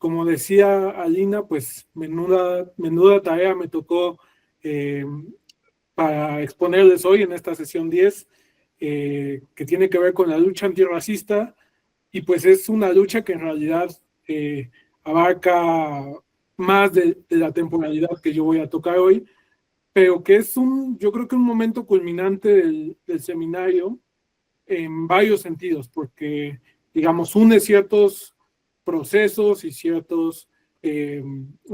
como decía Alina, pues menuda tarea me tocó para exponerles hoy en esta sesión 10, que tiene que ver con la lucha antirracista, y pues es una lucha que en realidad abarca más de la temporalidad que yo voy a tocar hoy, pero que es yo creo que un momento culminante del seminario en varios sentidos, porque, digamos, une ciertos procesos y ciertos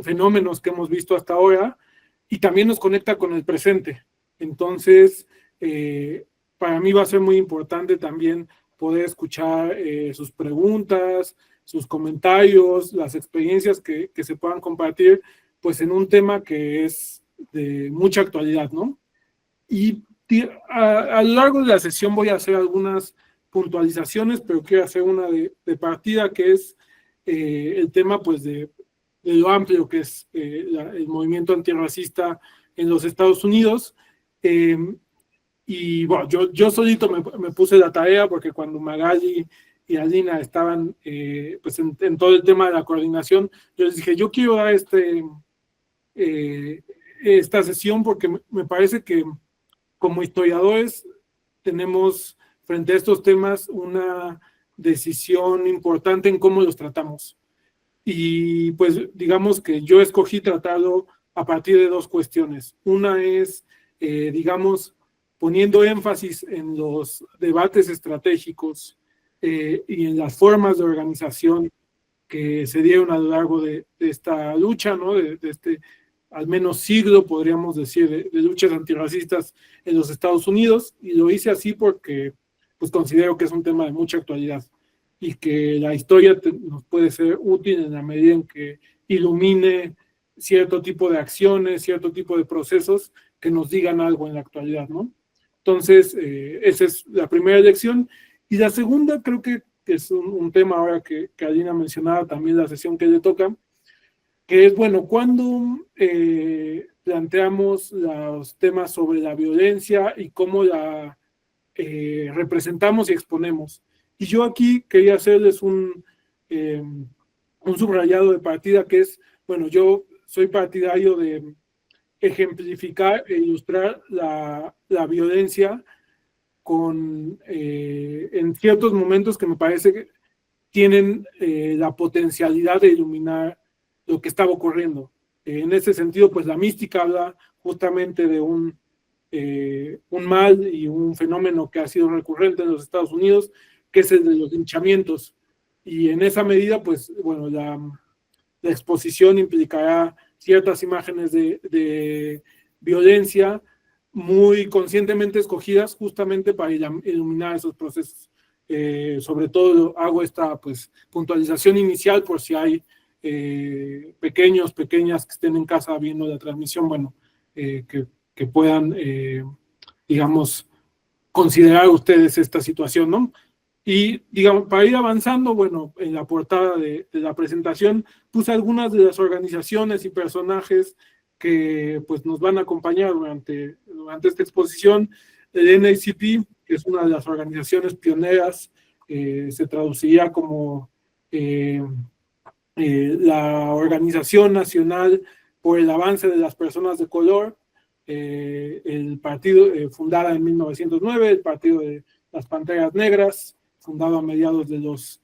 fenómenos que hemos visto hasta ahora, y también nos conecta con el presente. Entonces, para mí va a ser muy importante también poder escuchar sus preguntas, sus comentarios, las experiencias que se puedan compartir, pues en un tema que es de mucha actualidad, ¿no? Y a lo largo de la sesión voy a hacer algunas puntualizaciones, pero quiero hacer una de partida, que es el tema pues de lo amplio que es el movimiento antirracista en los Estados Unidos. Y bueno, yo solito me puse la tarea, porque cuando Magali y Alina estaban pues en todo el tema de la coordinación, yo les dije, yo quiero dar esta sesión porque me parece que como historiadores tenemos frente a estos temas una decisión importante en cómo los tratamos. Y pues digamos que yo escogí tratarlo a partir de dos cuestiones. Una es, digamos, poniendo énfasis en los debates estratégicos y en las formas de organización que se dieron a lo largo de esta lucha, ¿no? De este al menos siglo, podríamos decir, de luchas antirracistas en los Estados Unidos, y lo hice así porque pues considero que es un tema de mucha actualidad y que la historia nos puede ser útil en la medida en que ilumine cierto tipo de acciones, cierto tipo de procesos que nos digan algo en la actualidad, ¿no? Entonces, esa es la primera lección. Y la segunda, creo que es un tema ahora que Alina mencionaba también, la sesión que le toca, que es, bueno, cuando planteamos los temas sobre la violencia y cómo la representamos y exponemos. Y yo aquí quería hacerles un subrayado de partida, que es, bueno, yo soy partidario de ejemplificar e ilustrar la violencia en ciertos momentos que me parece que tienen la potencialidad de iluminar lo que estaba ocurriendo. En ese sentido, pues la mística habla justamente de un mal y un fenómeno que ha sido recurrente en los Estados Unidos, que es el de los linchamientos. Y en esa medida, pues, bueno, la exposición implicará ciertas imágenes de violencia muy conscientemente escogidas justamente para iluminar esos procesos. Sobre todo hago esta pues puntualización inicial por si hay pequeñas que estén en casa viendo la transmisión, bueno, que puedan, digamos, considerar ustedes esta situación, ¿no? Y, digamos, para ir avanzando, bueno, en la portada de la presentación puse algunas de las organizaciones y personajes que pues nos van a acompañar durante esta exposición. El NAACP, que es una de las organizaciones pioneras, se traduciría como la Organización Nacional por el Avance de las Personas de Color, el partido fundada en 1909, el Partido de las Panteras Negras, fundado a mediados de los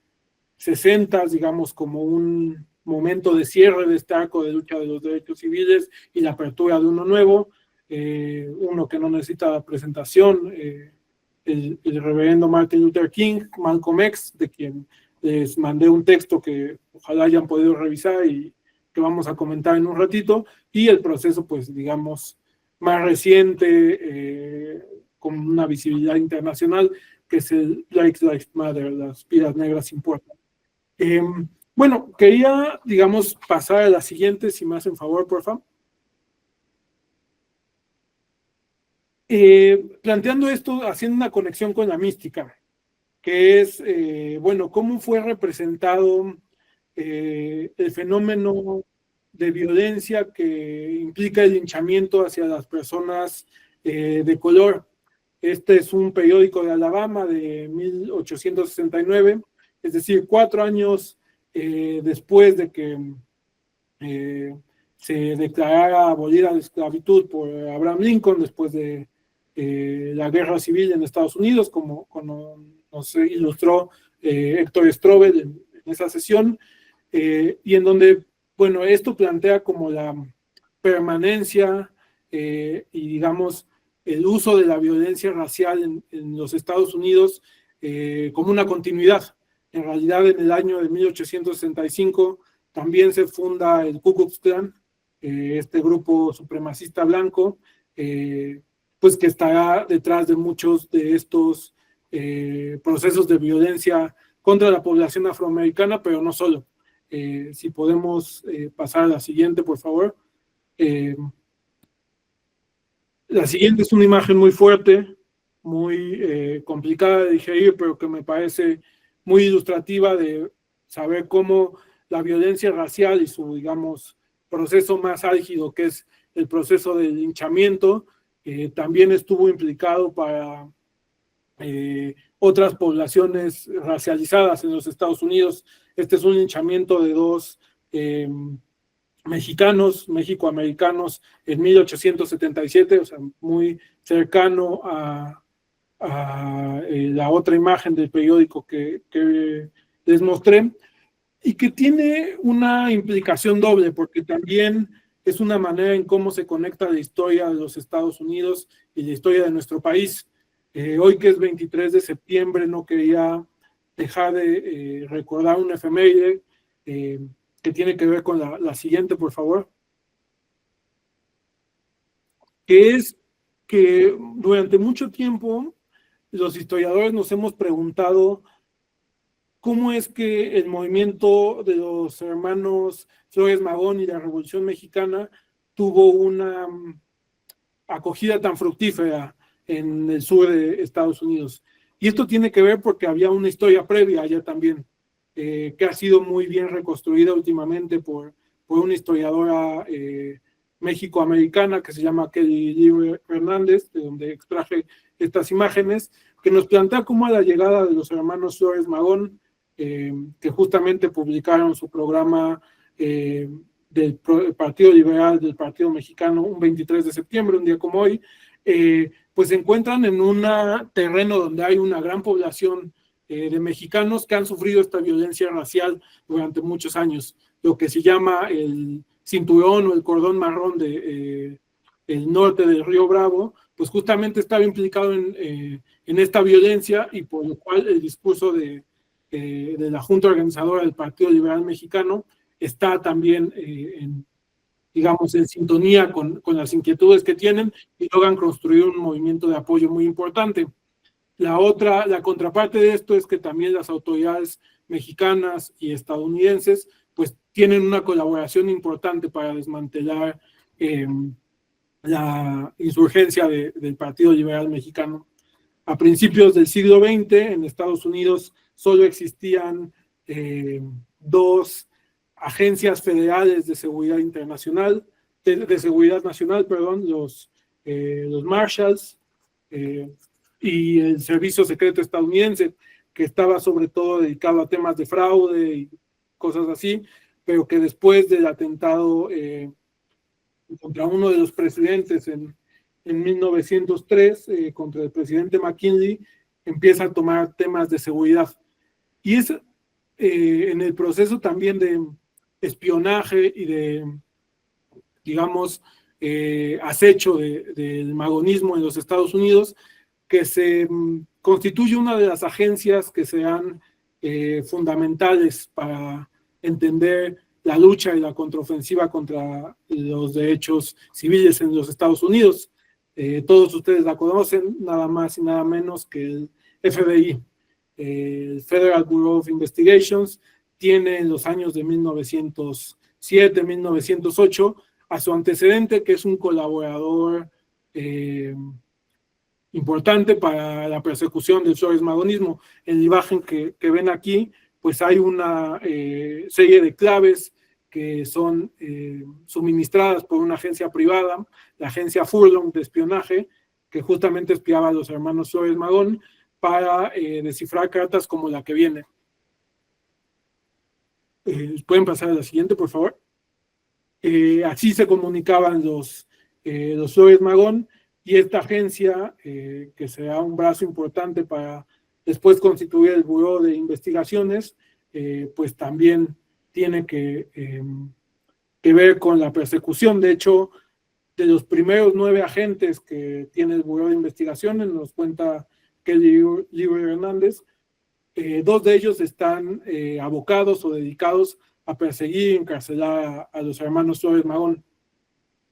60, digamos, como un momento de cierre de este arco de lucha de los derechos civiles y la apertura de uno nuevo, uno que no necesita presentación, el reverendo Martin Luther King, Malcolm X, de quien les mandé un texto que ojalá hayan podido revisar y que vamos a comentar en un ratito, y el proceso, pues, digamos, más reciente, con una visibilidad internacional, que es el Black Lives Matter, las vidas negras importan. Bueno, quería, digamos, pasar a la siguiente, si me hacen favor, por favor. Planteando esto, haciendo una conexión con la mística, que es, bueno, cómo fue representado el fenómeno de violencia que implica el linchamiento hacia las personas de color. Este es un periódico de Alabama de 1869, es decir, 4 años después de que se declarara abolida la esclavitud por Abraham Lincoln, después de la guerra civil en Estados Unidos, como nos ilustró Héctor Strobel en esa sesión, y en donde, bueno, esto plantea como la permanencia y, digamos, el uso de la violencia racial en los Estados Unidos como una continuidad. En realidad, en el año de 1865 también se funda el Ku Klux Klan, este grupo supremacista blanco, pues que estará detrás de muchos de estos procesos de violencia contra la población afroamericana, pero no solo. Si podemos pasar a la siguiente, por favor. La siguiente es una imagen muy fuerte, muy complicada de digerir, pero que me parece muy ilustrativa de saber cómo la violencia racial y su, digamos, proceso más álgido, que es el proceso del linchamiento, también estuvo implicado para otras poblaciones racializadas en los Estados Unidos. Este es un linchamiento de dos mexicanos, mexicoamericanos, en 1877, o sea, muy cercano a la otra imagen del periódico que les mostré, y que tiene una implicación doble, porque también es una manera en cómo se conecta la historia de los Estados Unidos y la historia de nuestro país. Hoy, que es 23 de septiembre, no quería dejar de recordar una efeméride que tiene que ver con la siguiente, por favor, que es que durante mucho tiempo los historiadores nos hemos preguntado cómo es que el movimiento de los hermanos Flores Magón y la Revolución Mexicana tuvo una acogida tan fructífera en el sur de Estados Unidos. Y esto tiene que ver porque había una historia previa allá también, que ha sido muy bien reconstruida últimamente por una historiadora mexicoamericana que se llama Kelly Lee Hernández, de donde extraje estas imágenes, que nos plantea cómo a la llegada de los hermanos Flores Magón, que justamente publicaron su programa del Partido Liberal del Partido Mexicano un 23 de septiembre, un día como hoy, pues se encuentran en un terreno donde hay una gran población de mexicanos que han sufrido esta violencia racial durante muchos años, lo que se llama el cinturón o el cordón marrón de el norte del Río Bravo, pues justamente estaba implicado en esta violencia, y por lo cual el discurso de la Junta Organizadora del Partido Liberal Mexicano está también digamos, en sintonía con las inquietudes que tienen, y logran construir un movimiento de apoyo muy importante. La contraparte de esto es que también las autoridades mexicanas y estadounidenses pues tienen una colaboración importante para desmantelar la insurgencia del Partido Liberal Mexicano. A principios del siglo XX, en Estados Unidos solo existían dos agencias federales de seguridad internacional, de seguridad nacional, perdón, los Marshals y el Servicio Secreto Estadounidense, que estaba sobre todo dedicado a temas de fraude y cosas así, pero que después del atentado contra uno de los presidentes en 1903, contra el presidente McKinley, empieza a tomar temas de seguridad. Y es en el proceso también de espionaje y de, digamos, acecho del magonismo en los Estados Unidos, que se constituye una de las agencias que serán fundamentales para entender la lucha y la contraofensiva contra los derechos civiles en los Estados Unidos. Todos ustedes la conocen, nada más y nada menos que el FBI. El Federal Bureau of Investigations tiene en los años de 1907, 1908 a su antecedente, que es un colaborador importante para la persecución del Flores Magonismo. En la imagen que ven aquí, pues hay una serie de claves que son suministradas por una agencia privada, la agencia Furlong de espionaje, que justamente espiaba a los hermanos Flores Magón para descifrar cartas como la que viene. Pueden pasar a la siguiente, por favor. Así se comunicaban los Flores Magón, y esta agencia, que será un brazo importante para después constituir el Buró de Investigaciones, pues también tiene que ver con la persecución. De hecho, de los primeros 9 agentes que tiene el Buró de Investigaciones, nos cuenta Kelly Liber Hernández, 2 de ellos están abocados o dedicados a perseguir y encarcelar a los hermanos Flores Magón.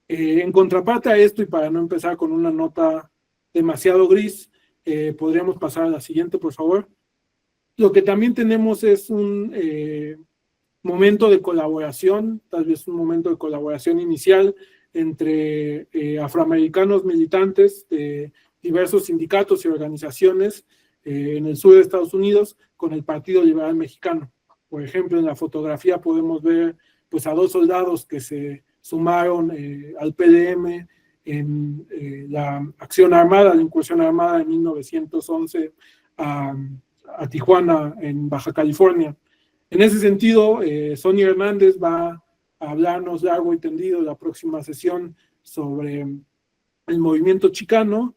En contraparte a esto, y para no empezar con una nota demasiado gris, podríamos pasar a la siguiente, por favor. Lo que también tenemos es un momento de colaboración, tal vez un momento de colaboración inicial entre afroamericanos militantes de diversos sindicatos y organizaciones en el sur de Estados Unidos con el Partido Liberal Mexicano. Por ejemplo, en la fotografía podemos ver pues, a 2 soldados que se sumaron al PDM en la acción armada, la incursión armada de 1911 a Tijuana, en Baja California. En ese sentido, Sonia Hernández va a hablarnos largo y tendido la próxima sesión sobre el movimiento chicano,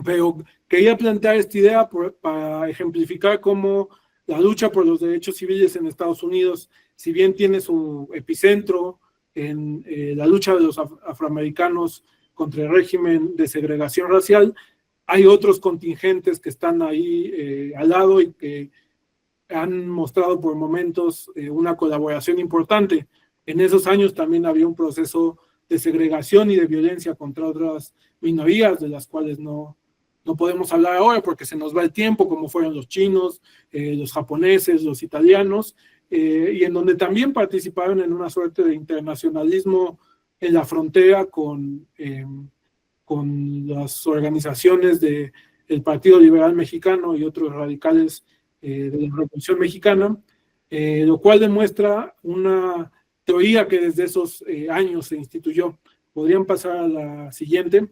pero quería plantear esta idea para ejemplificar cómo la lucha por los derechos civiles en Estados Unidos, si bien tiene su epicentro en la lucha de los afroamericanos contra el régimen de segregación racial, hay otros contingentes que están ahí al lado y que han mostrado por momentos una colaboración importante. En esos años también había un proceso de segregación y de violencia contra otras minorías, de las cuales no podemos hablar ahora porque se nos va el tiempo, como fueron los chinos, los japoneses, los italianos, y en donde también participaron en una suerte de internacionalismo en la frontera con las organizaciones del Partido Liberal Mexicano y otros radicales de la Revolución Mexicana, lo cual demuestra una teoría que desde esos años se instituyó. Podrían pasar a la siguiente.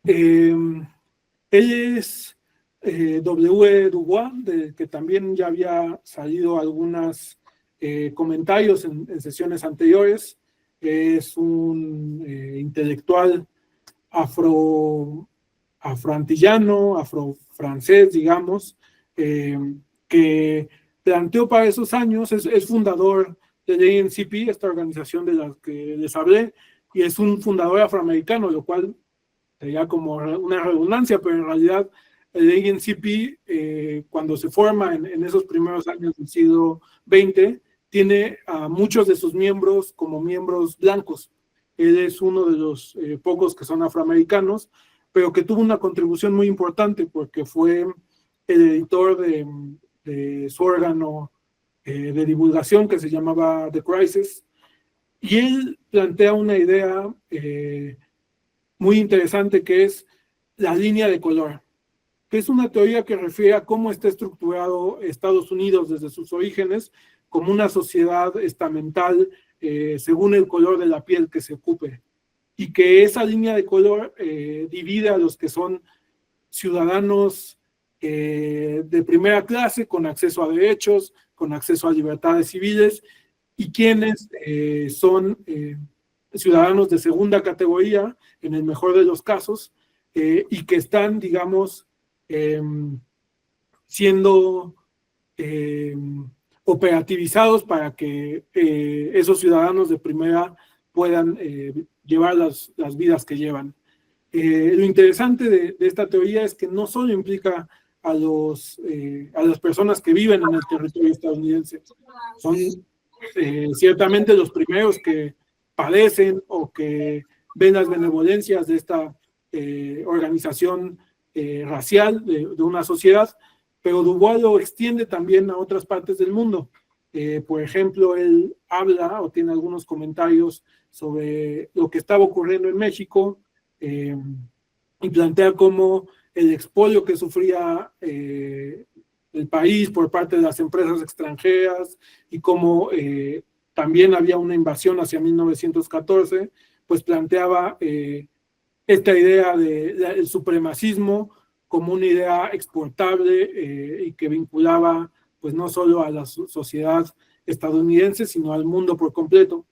Él es W. Du Bois, de que también ya había salido algunos comentarios en sesiones anteriores. Es un intelectual afroantillano, afrofrancés, digamos, que planteó para esos años, es fundador del ANCP, esta organización de la que les hablé, y es un fundador afroamericano, lo cual sería como una redundancia, pero en realidad el ANCP, cuando se forma en esos primeros años del siglo XX, tiene a muchos de sus miembros como miembros blancos. Él es uno de los pocos que son afroamericanos, pero que tuvo una contribución muy importante porque fue el editor de su órgano de divulgación que se llamaba The Crisis, y él plantea una idea muy interesante que es la línea de color, que es una teoría que refiere a cómo está estructurado Estados Unidos desde sus orígenes como una sociedad estamental según el color de la piel que se ocupe, y que esa línea de color divide a los que son ciudadanos de primera clase con acceso a derechos, con acceso a libertades civiles, y quienes son ciudadanos de segunda categoría, en el mejor de los casos, y que están, digamos, siendo operativizados para que esos ciudadanos de primera puedan llevar las vidas que llevan. Lo interesante de esta teoría es que no solo implica a las personas que viven en el territorio estadounidense, son ciertamente los primeros que padecen o que ven las benevolencias de esta organización racial de una sociedad, pero Du Bois lo extiende también a otras partes del mundo. Por ejemplo, él habla o tiene algunos comentarios sobre lo que estaba ocurriendo en México y plantea cómo el expolio que sufría el país por parte de las empresas extranjeras y cómo también había una invasión hacia 1914, pues planteaba esta idea del supremacismo como una idea exportable y que vinculaba pues no solo a la sociedad estadounidense, sino al mundo por completo.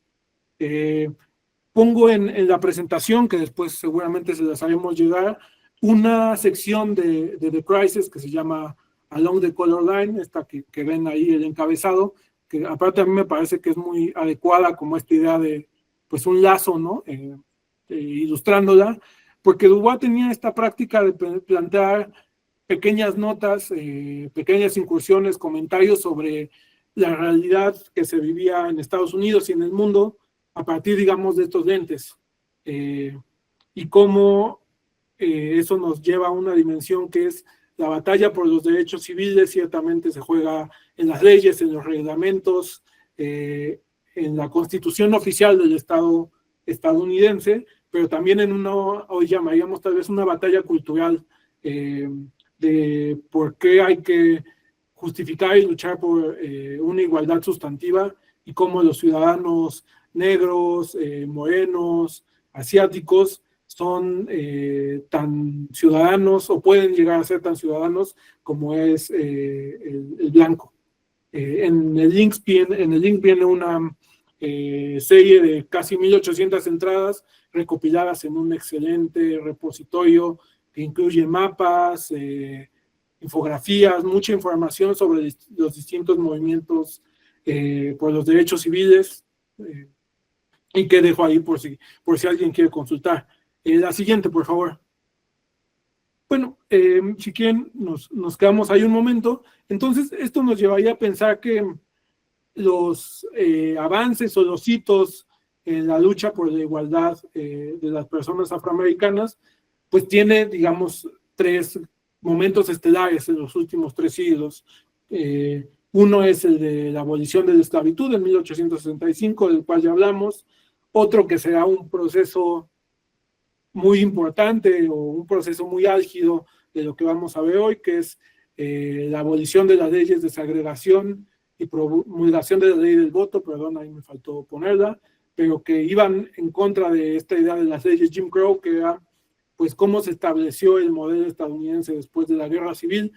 Pongo en la presentación, que después seguramente se las haremos llegar, una sección de The Crisis que se llama Along the Color Line, esta que ven ahí el encabezado, que aparte a mí me parece que es muy adecuada como esta idea de pues un lazo, ¿no? Ilustrándola, porque Dubois tenía esta práctica de plantear pequeñas notas, pequeñas incursiones, comentarios sobre la realidad que se vivía en Estados Unidos y en el mundo a partir, digamos, de estos lentes. Y cómo eso nos lleva a una dimensión que es la batalla por los derechos civiles. Ciertamente se juega en las leyes, en los reglamentos, en la constitución oficial del Estado estadounidense, pero también en una, hoy llamaríamos tal vez una batalla cultural de por qué hay que justificar y luchar por una igualdad sustantiva y cómo los ciudadanos negros, morenos, asiáticos son tan ciudadanos o pueden llegar a ser tan ciudadanos como es el blanco. En el link viene una serie de casi 1800 entradas recopiladas en un excelente repositorio que incluye mapas, infografías, mucha información sobre los distintos movimientos por los derechos civiles, y que dejo ahí por si alguien quiere consultar. La siguiente, por favor. Bueno, si quieren, nos quedamos ahí un momento. Entonces, esto nos llevaría a pensar que los avances o los hitos en la lucha por la igualdad de las personas afroamericanas, pues tiene, digamos, 3 momentos estelares en los últimos 3 siglos. Uno es el de la abolición de la esclavitud en 1865, del cual ya hablamos. Otro que será un proceso muy importante o un proceso muy álgido de lo que vamos a ver hoy, que es la abolición de las leyes de segregación y promulgación de la ley del voto, perdón, ahí me faltó ponerla, pero que iban en contra de esta idea de las leyes Jim Crow, que era pues cómo se estableció el modelo estadounidense después de la guerra civil,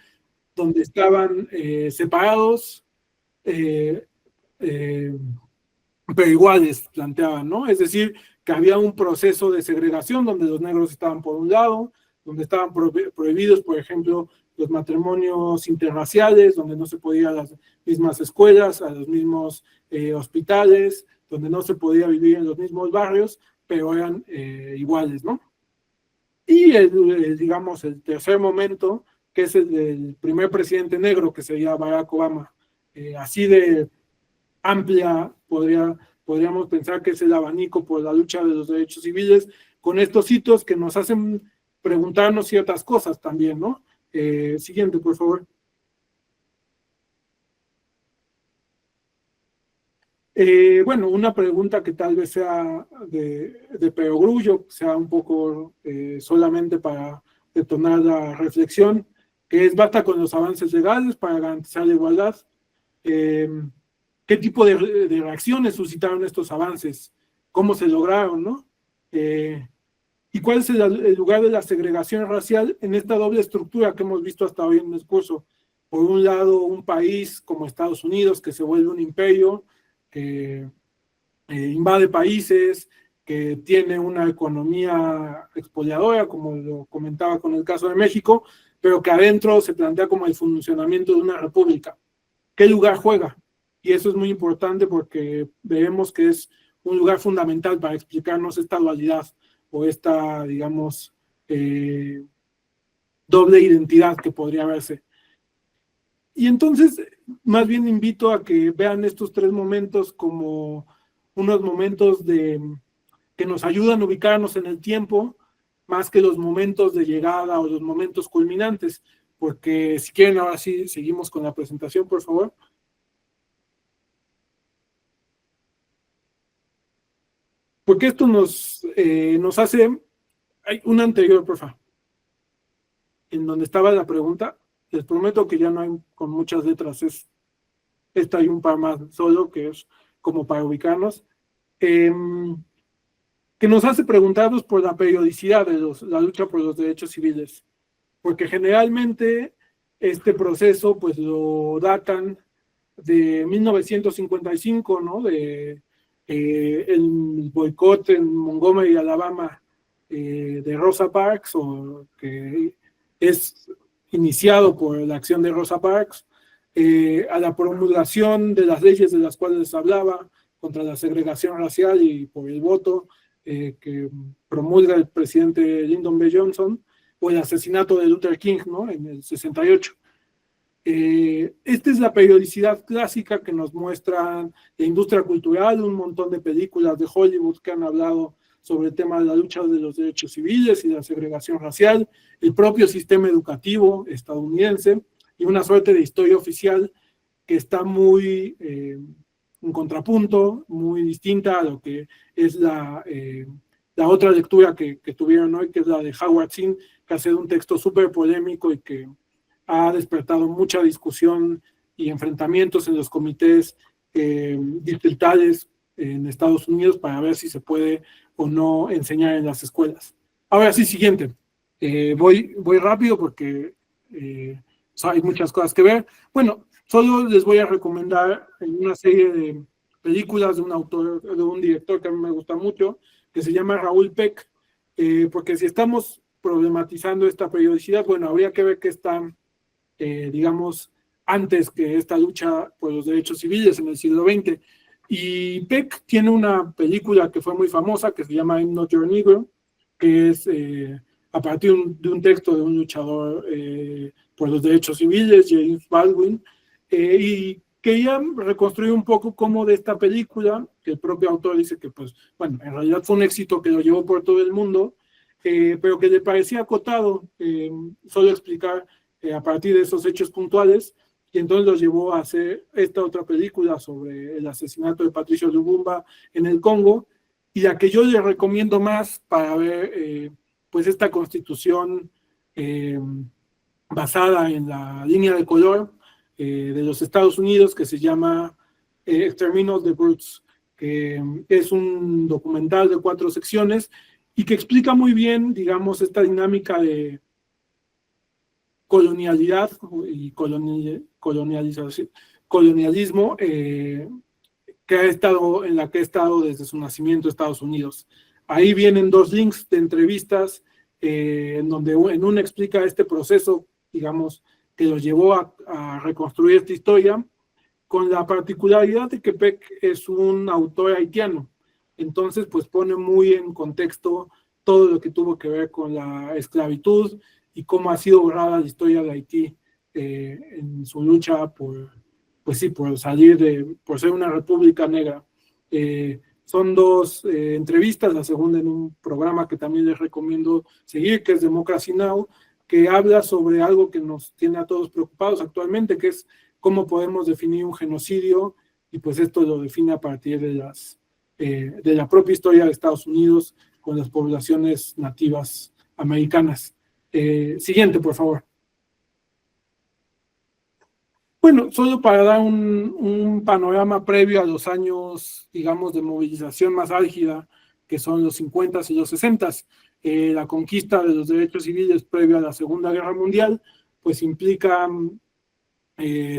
donde estaban separados, pero iguales, planteaban, ¿no? Es decir, que había un proceso de segregación donde los negros estaban por un lado, donde estaban prohibidos, por ejemplo, los matrimonios interraciales, donde no se podía ir a las mismas escuelas, a los mismos hospitales, donde no se podía vivir en los mismos barrios, pero eran iguales, ¿no? Y digamos, el tercer momento, que es el del primer presidente negro, que sería Barack Obama, así de amplia, podríamos pensar que es el abanico por la lucha de los derechos civiles, con estos hitos que nos hacen preguntarnos ciertas cosas también, ¿no? Siguiente, por favor. Bueno, una pregunta que tal vez sea de perogrullo, sea un poco solamente para detonar la reflexión, que es: basta con los avances legales para garantizar la igualdad. ¿Qué tipo de reacciones suscitaron estos avances? ¿Cómo se lograron, no? ¿Y cuál es el lugar de la segregación racial en esta doble estructura que hemos visto hasta hoy en el curso? Por un lado, un país como Estados Unidos, que se vuelve un imperio, que invade países, que tiene una economía expoliadora, como lo comentaba con el caso de México, pero que adentro se plantea como el funcionamiento de una república. ¿Qué lugar juega? Y eso es muy importante porque vemos que es un lugar fundamental para explicarnos esta dualidad o esta, digamos, doble identidad que podría verse. Y entonces, más bien invito a que vean estos 3 momentos como unos momentos que nos ayudan a ubicarnos en el tiempo, más que los momentos de llegada o los momentos culminantes, porque si quieren, ahora sí, seguimos con la presentación, por favor. Porque esto nos hace... Hay una anterior, por favor, en donde estaba la pregunta. Les prometo que ya no hay con muchas letras, esta hay un par más solo, que es como para ubicarnos, que nos hace preguntarnos por la periodicidad de la lucha por los derechos civiles. porque generalmente este proceso pues lo datan de 1955, ¿no? El boicot en Montgomery, Alabama, de Rosa Parks, o que es iniciado por la acción de Rosa Parks, a la promulgación de las leyes de las cuales les hablaba, contra la segregación racial y por el voto que promulga el presidente Lyndon B. Johnson, o el asesinato de Luther King, ¿no? En el 68. Esta es la periodicidad clásica que nos muestra la industria cultural, un montón de películas de Hollywood que han hablado sobre el tema de la lucha de los derechos civiles y la segregación racial, el propio sistema educativo estadounidense y una suerte de historia oficial que está muy en contrapunto, muy distinta a lo que es la otra lectura que tuvieron hoy, que es la de Howard Zinn, que ha sido un texto súper polémico y que ha despertado mucha discusión y enfrentamientos en los comités distritales en Estados Unidos para ver si se puede o no enseñar en las escuelas. Ahora sí, siguiente. Voy rápido porque hay muchas cosas que ver. Bueno, solo les voy a recomendar una serie de películas de un autor, de un director que a mí me gusta mucho, que se llama Raúl Peck, porque si estamos problematizando esta periodicidad, bueno, habría que ver qué está, digamos, antes que esta lucha por los derechos civiles en el siglo XX. Y Peck tiene una película que fue muy famosa, que se llama I'm Not Your Negro, que es a partir de un texto de un luchador por los derechos civiles, James Baldwin, y quería reconstruir un poco cómo de esta película, que el propio autor dice que, pues, bueno, en realidad fue un éxito que lo llevó por todo el mundo, pero que le parecía acotado solo explicar a partir de esos hechos puntuales, y entonces los llevó a hacer esta otra película sobre el asesinato de Patricio Lumumba en el Congo, y la que yo le recomiendo más para ver pues esta constitución basada en la línea de color de los Estados Unidos, que se llama Exterminio of the Brutes, que es un documental de 4 secciones y que explica muy bien, digamos, esta dinámica de colonialidad y colonialismo que ha estado, en la que ha estado desde su nacimiento Estados Unidos. Ahí vienen 2 links de entrevistas en donde en una explica este proceso, digamos, que los llevó a reconstruir esta historia, con la particularidad de que Peck es un autor haitiano. Entonces, pues pone muy en contexto todo lo que tuvo que ver con la esclavitud y cómo ha sido borrada la historia de Haití en su lucha por, pues sí, por salir por ser una república negra. Son 2 entrevistas, la segunda en un programa que también les recomiendo seguir, que es Democracy Now!, que habla sobre algo que nos tiene a todos preocupados actualmente, que es cómo podemos definir un genocidio, y pues esto lo define a partir de la propia historia de Estados Unidos con las poblaciones nativas americanas. Siguiente, por favor. Bueno, solo para dar un panorama previo a los años, digamos, de movilización más álgida, que son los 50s y los 60s. La conquista de los derechos civiles previo a la Segunda Guerra Mundial, pues implica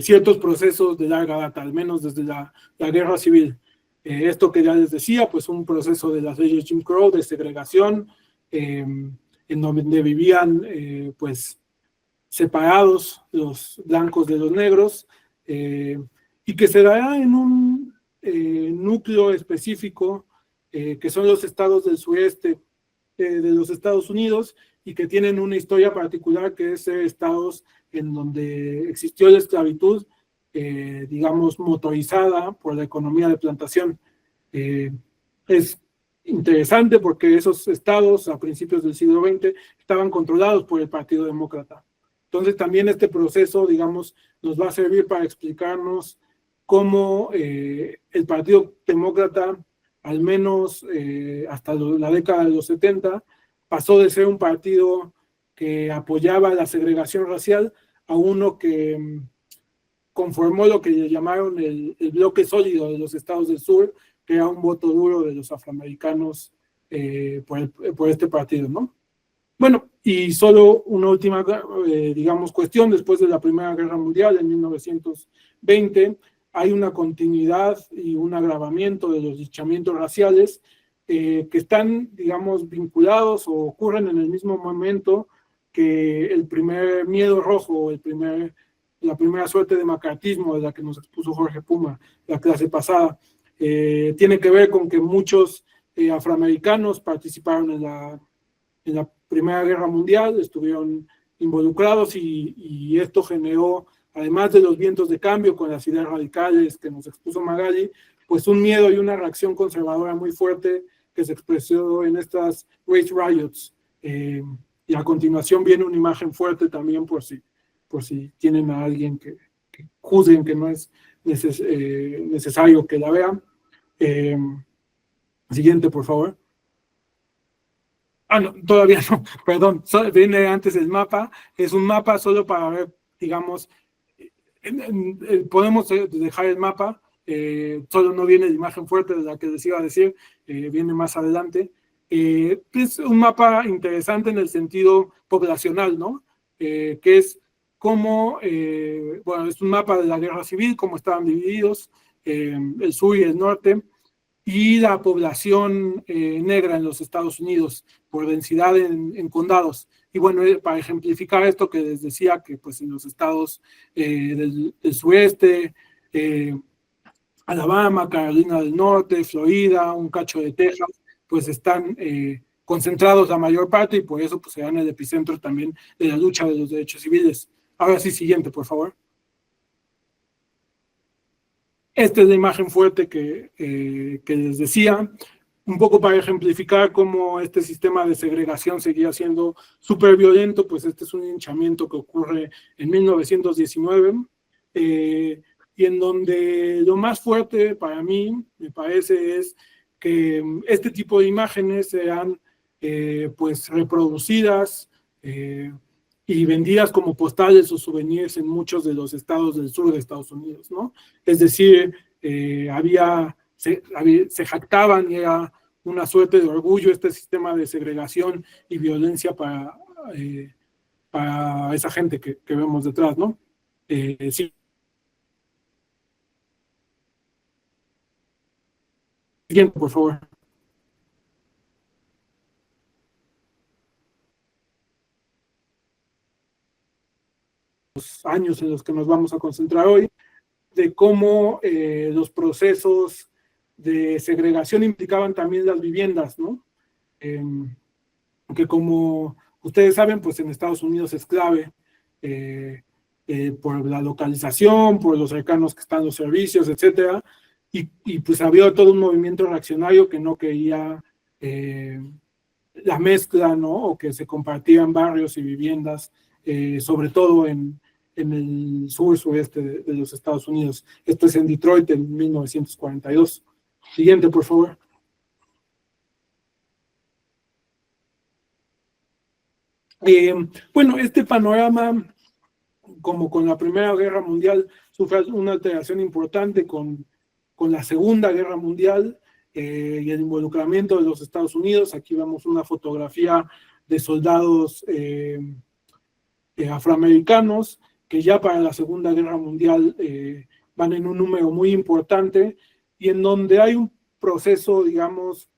ciertos procesos de larga data, al menos desde la Guerra Civil. Esto que ya les decía, pues un proceso de las leyes Jim Crow, de segregación, en donde vivían, pues, separados los blancos de los negros, y que se dará en un núcleo específico, que son los estados del sureste de los Estados Unidos, y que tienen una historia particular, que es estados en donde existió la esclavitud, digamos, motorizada por la economía de plantación. Es interesante porque esos estados a principios del siglo XX estaban controlados por el Partido Demócrata. Entonces también este proceso, digamos, nos va a servir para explicarnos cómo el Partido Demócrata, al menos hasta la década de los 70, pasó de ser un partido que apoyaba la segregación racial a uno que conformó lo que le llamaron el bloque sólido de los estados del sur, que era un voto duro de los afroamericanos por este partido, ¿no? Bueno, y solo una última, digamos, cuestión. Después de la Primera Guerra Mundial, en 1920, hay una continuidad y un agravamiento de los linchamientos raciales que están, digamos, vinculados o ocurren en el mismo momento que el primer miedo rojo, la primera suerte de macartismo de la que nos expuso Jorge Puma la clase pasada. Tiene que ver con que muchos afroamericanos participaron en la Primera Guerra Mundial, estuvieron involucrados y esto generó, además de los vientos de cambio con las ideas radicales que nos expuso Magali, pues un miedo y una reacción conservadora muy fuerte que se expresó en estas race riots. Y a continuación viene una imagen fuerte también por si tienen a alguien que juzguen que no es necesario que la vean. Siguiente, por favor. Ah, no, todavía no, perdón, viene antes el mapa. Es un mapa solo para ver, digamos, podemos dejar el mapa, solo no viene la imagen fuerte de la que les iba a decir, viene más adelante. Es un mapa interesante en el sentido poblacional, ¿no? Que es cómo, bueno, es un mapa de la guerra civil, cómo estaban divididos, el sur y el norte, y la población negra en los Estados Unidos por densidad condados. Y bueno, para ejemplificar esto que les decía, que pues en los estados del sureste, Alabama, Carolina del Norte, Florida, un cacho de Texas, pues están concentrados la mayor parte y por eso pues serán el epicentro también de la lucha de los derechos civiles. Ahora sí, siguiente, por favor. Esta es la imagen fuerte que les decía, un poco para ejemplificar cómo este sistema de segregación seguía siendo súper violento. Pues este es un linchamiento que ocurre en 1919, y en donde lo más fuerte para mí, me parece, es que este tipo de imágenes sean pues reproducidas y vendidas como postales o souvenirs en muchos de los estados del sur de Estados Unidos, ¿no? Es decir, se jactaban y era una suerte de orgullo este sistema de segregación y violencia para esa gente que vemos detrás, ¿no? Sí. Siguiente, por favor. Los años en los que nos vamos a concentrar hoy, de cómo los procesos de segregación implicaban también las viviendas, ¿no? Que como ustedes saben, pues en Estados Unidos es clave por la localización, por los cercanos que están los servicios, etcétera, y pues había todo un movimiento reaccionario que no quería la mezcla, ¿no? O que se compartieran barrios y viviendas, sobre todo en el sureste de los Estados Unidos. Esto es en Detroit en 1942. Siguiente, por favor. Bueno, este panorama, como con la Primera Guerra Mundial, sufre una alteración importante con la Segunda Guerra Mundial y el involucramiento de los Estados Unidos. Aquí vemos una fotografía de soldados afroamericanos que ya para la Segunda Guerra Mundial van en un número muy importante y en donde hay un proceso, digamos,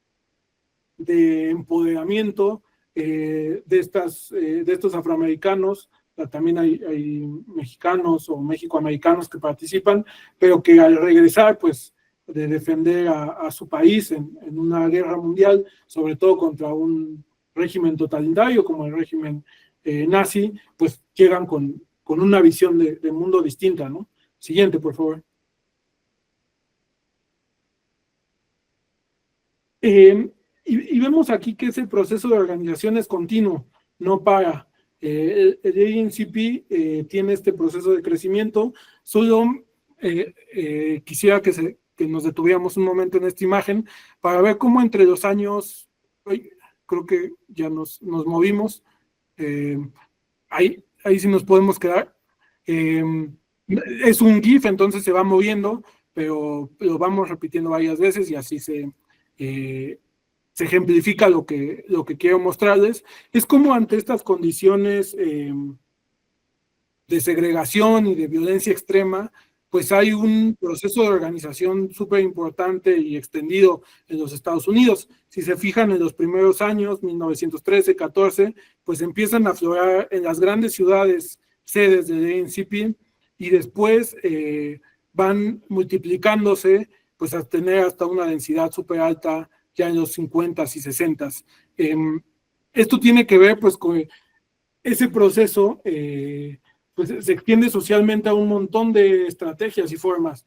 de empoderamiento de estos afroamericanos. También hay mexicanos o mexicoamericanos que participan, pero que al regresar, pues, de defender a su país en una guerra mundial, sobre todo contra un régimen totalitario como el régimen nazi, pues llegan con una visión de mundo distinta, ¿no? Siguiente, por favor. Y vemos aquí que ese proceso de organización es continuo, no para. El ANCP tiene este proceso de crecimiento. Solo quisiera que nos detuviéramos un momento en esta imagen para ver cómo entre los años, creo que ya nos movimos, ahí sí nos podemos quedar. Es un GIF, entonces se va moviendo, pero lo vamos repitiendo varias veces y así se ejemplifica lo que quiero mostrarles. Es como ante estas condiciones de segregación y de violencia extrema, pues hay un proceso de organización súper importante y extendido en los Estados Unidos. Si se fijan en los primeros años, 1913, 14, pues empiezan a aflorar en las grandes ciudades sedes del ANCP y después van multiplicándose pues a tener hasta una densidad súper alta ya en los 50s y 60s. Esto tiene que ver pues con ese proceso pues se extiende socialmente a un montón de estrategias y formas.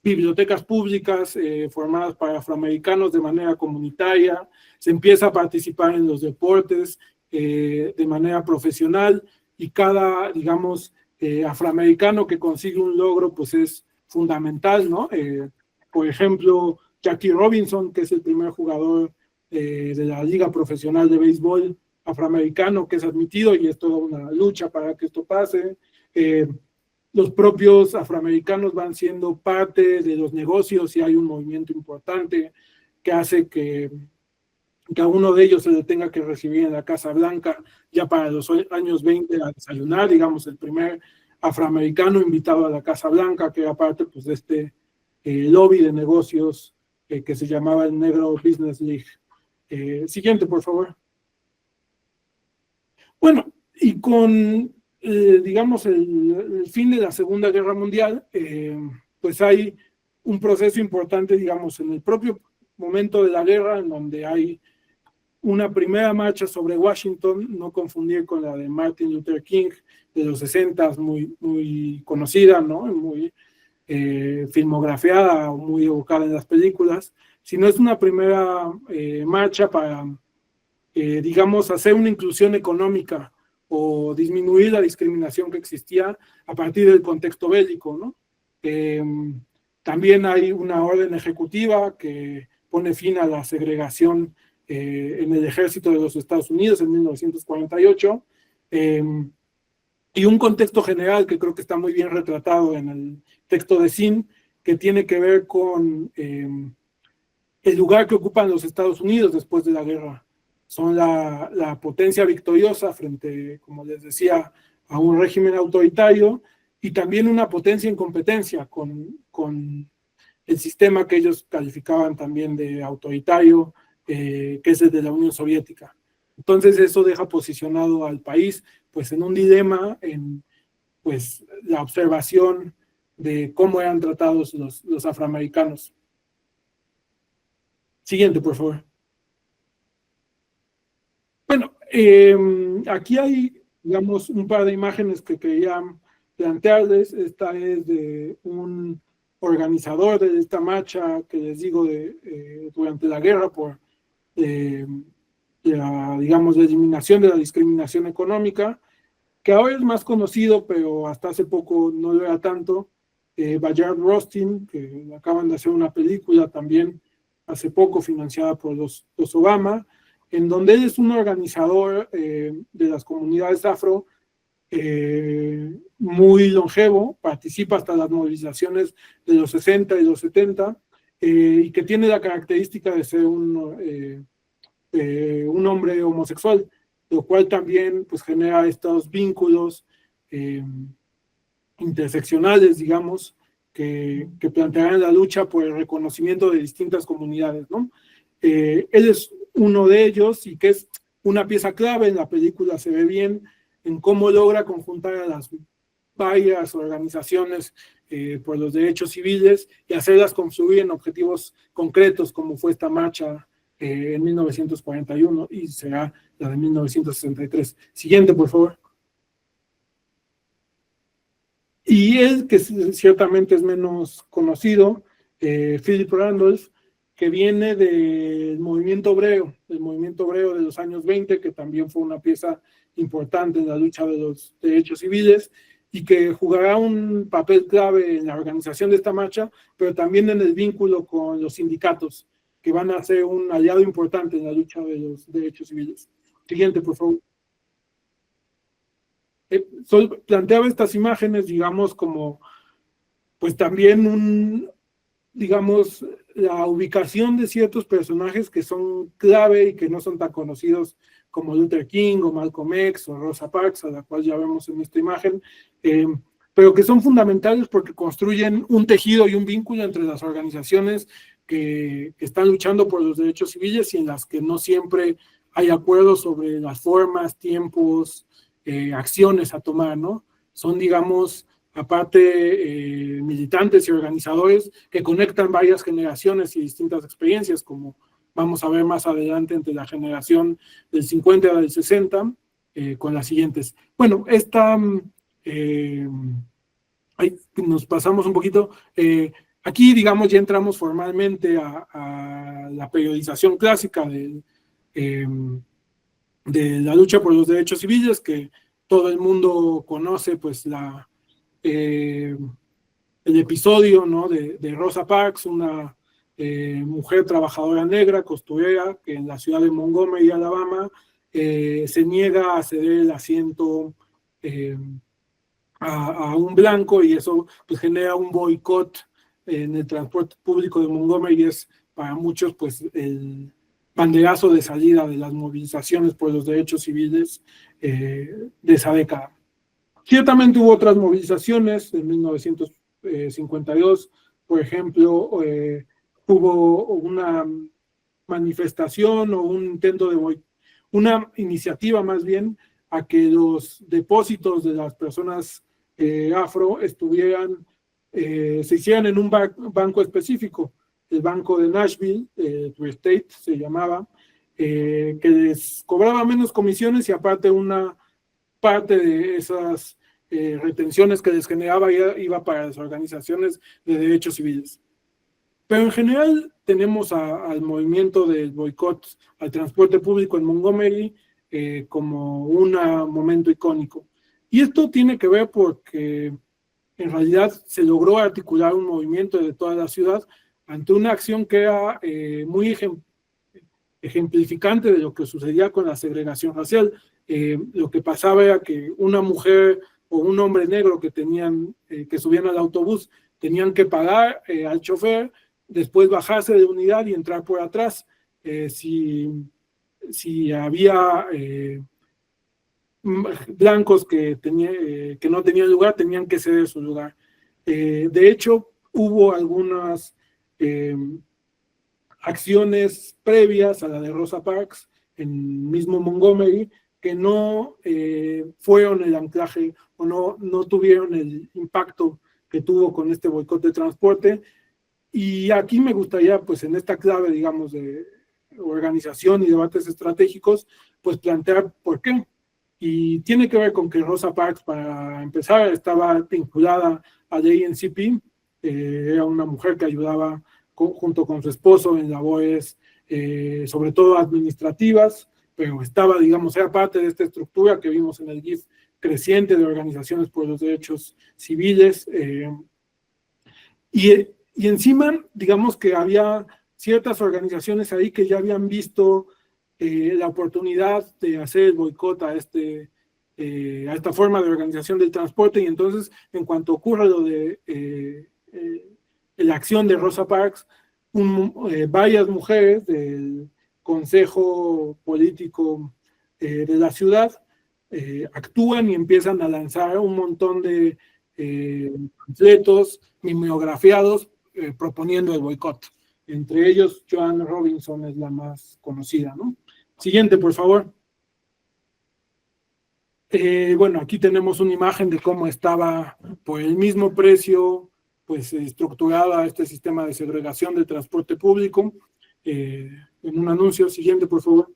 Bibliotecas públicas formadas para afroamericanos de manera comunitaria, se empieza a participar en los deportes de manera profesional y cada, digamos, afroamericano que consigue un logro, pues es fundamental, ¿no? Por ejemplo, Jackie Robinson, que es el primer jugador de la Liga Profesional de Béisbol afroamericano que es admitido y es toda una lucha para que esto pase. Los propios afroamericanos van siendo parte de los negocios y hay un movimiento importante que hace que a uno de ellos se le tenga que recibir en la Casa Blanca ya para los años 20 a desayunar, digamos, el primer afroamericano invitado a la Casa Blanca, que era parte pues, de este lobby de negocios que se llamaba el Negro Business League. Siguiente, por favor. Bueno, y con, digamos, el fin de la Segunda Guerra Mundial, pues hay un proceso importante, digamos, en el propio momento de la guerra, en donde hay una primera marcha sobre Washington, no confundir con la de Martin Luther King de los 60, muy, muy conocida, ¿no? Muy filmografiada, muy evocada en las películas, sino es una primera marcha para digamos, hacer una inclusión económica o disminuir la discriminación que existía a partir del contexto bélico, ¿no? También hay una orden ejecutiva que pone fin a la segregación en el ejército de los Estados Unidos en 1948, y un contexto general que creo que está muy bien retratado en el texto de Zinn, que tiene que ver con el lugar que ocupan los Estados Unidos después de la guerra. Son la potencia victoriosa frente, como les decía, a un régimen autoritario y también una potencia en competencia con el sistema que ellos calificaban también de autoritario, que es el de la Unión Soviética. Entonces eso deja posicionado al país pues en un dilema, en pues la observación de cómo eran tratados los afroamericanos. Siguiente, por favor. Bueno, aquí hay, digamos, un par de imágenes que quería plantearles. Esta es de un organizador de esta marcha que les digo durante la guerra por la, digamos, la eliminación de la discriminación económica, que ahora es más conocido, pero hasta hace poco no lo era tanto. Bayard Rustin, que acaban de hacer una película también hace poco financiada por los Obama, en donde él es un organizador de las comunidades afro muy longevo, participa hasta las movilizaciones de los 60 y los 70, y que tiene la característica de ser un hombre homosexual, lo cual también pues, genera estos vínculos interseccionales, digamos, que plantearán la lucha por el reconocimiento de distintas comunidades, ¿no? Él es uno de ellos y que es una pieza clave en la película, se ve bien en cómo logra conjuntar a las varias organizaciones por los derechos civiles y hacerlas confluir en objetivos concretos, como fue esta marcha en 1941 y será la de 1963. Siguiente, por favor. Y él, que ciertamente es menos conocido, Philip Randolph, que viene del movimiento obrero de los años 20, que también fue una pieza importante en la lucha de los derechos civiles y que jugará un papel clave en la organización de esta marcha, pero también en el vínculo con los sindicatos, que van a ser un aliado importante en la lucha de los derechos civiles. Siguiente, por favor. Planteaba estas imágenes, digamos, como pues también digamos, la ubicación de ciertos personajes que son clave y que no son tan conocidos como Luther King o Malcolm X o Rosa Parks, a la cual ya vemos en esta imagen, pero que son fundamentales porque construyen un tejido y un vínculo entre las organizaciones que están luchando por los derechos civiles y en las que no siempre hay acuerdos sobre las formas, tiempos, acciones a tomar, ¿no? Son, digamos, aparte militantes y organizadores que conectan varias generaciones y distintas experiencias, como vamos a ver más adelante entre la generación del 50 y del 60, con las siguientes. Bueno, ahí nos pasamos un poquito. Aquí, digamos, ya entramos formalmente a la periodización clásica de la lucha por los derechos civiles, que todo el mundo conoce, pues, el episodio, ¿no?, de Rosa Parks, una mujer trabajadora negra, costurera, que en la ciudad de Montgomery, Alabama, se niega a ceder el asiento a un blanco, y eso pues genera un boicot en el transporte público de Montgomery, y es para muchos pues el banderazo de salida de las movilizaciones por los derechos civiles de esa década. Ciertamente hubo otras movilizaciones en 1952, por ejemplo, hubo una manifestación o un intento de una iniciativa más bien a que los depósitos de las personas afro se hicieran en un banco específico, el Banco de Nashville, True State se llamaba, que les cobraba menos comisiones y aparte una parte de esas retenciones que les generaba iba para las organizaciones de derechos civiles. Pero en general tenemos al movimiento del boicot al transporte público en Montgomery como un momento icónico. Y esto tiene que ver porque en realidad se logró articular un movimiento de toda la ciudad ante una acción que era muy ejemplificante de lo que sucedía con la segregación racial. Lo que pasaba era que una mujer o un hombre negro que subían al autobús tenían que pagar al chofer, después bajarse de unidad y entrar por atrás. Si había blancos que no tenían lugar, tenían que ceder su lugar. De hecho, hubo algunas acciones previas a la de Rosa Parks en mismo Montgomery que no fueron el anclaje o no tuvieron el impacto que tuvo con este boicot de transporte. Y aquí me gustaría, pues en esta clave, digamos, de organización y debates estratégicos, pues plantear por qué. Y tiene que ver con que Rosa Parks, para empezar, estaba vinculada a la ANCP, era una mujer que ayudaba junto con su esposo en labores, sobre todo administrativas, pero estaba, digamos, era parte de esta estructura que vimos en el GIF creciente de organizaciones por los derechos civiles. Y encima, digamos que había ciertas organizaciones ahí que ya habían visto la oportunidad de hacer el boicot a esta forma de organización del transporte, y entonces, en cuanto ocurre lo de la acción de Rosa Parks, varias mujeres del Consejo Político de la ciudad actúan y empiezan a lanzar un montón de panfletos mimeografiados proponiendo el boicot. Entre ellos, Joanne Robinson es la más conocida, ¿no? Siguiente, por favor. Bueno, aquí tenemos una imagen de cómo estaba por el mismo precio, pues estructurada este sistema de segregación de transporte público. En un anuncio. Siguiente, por favor.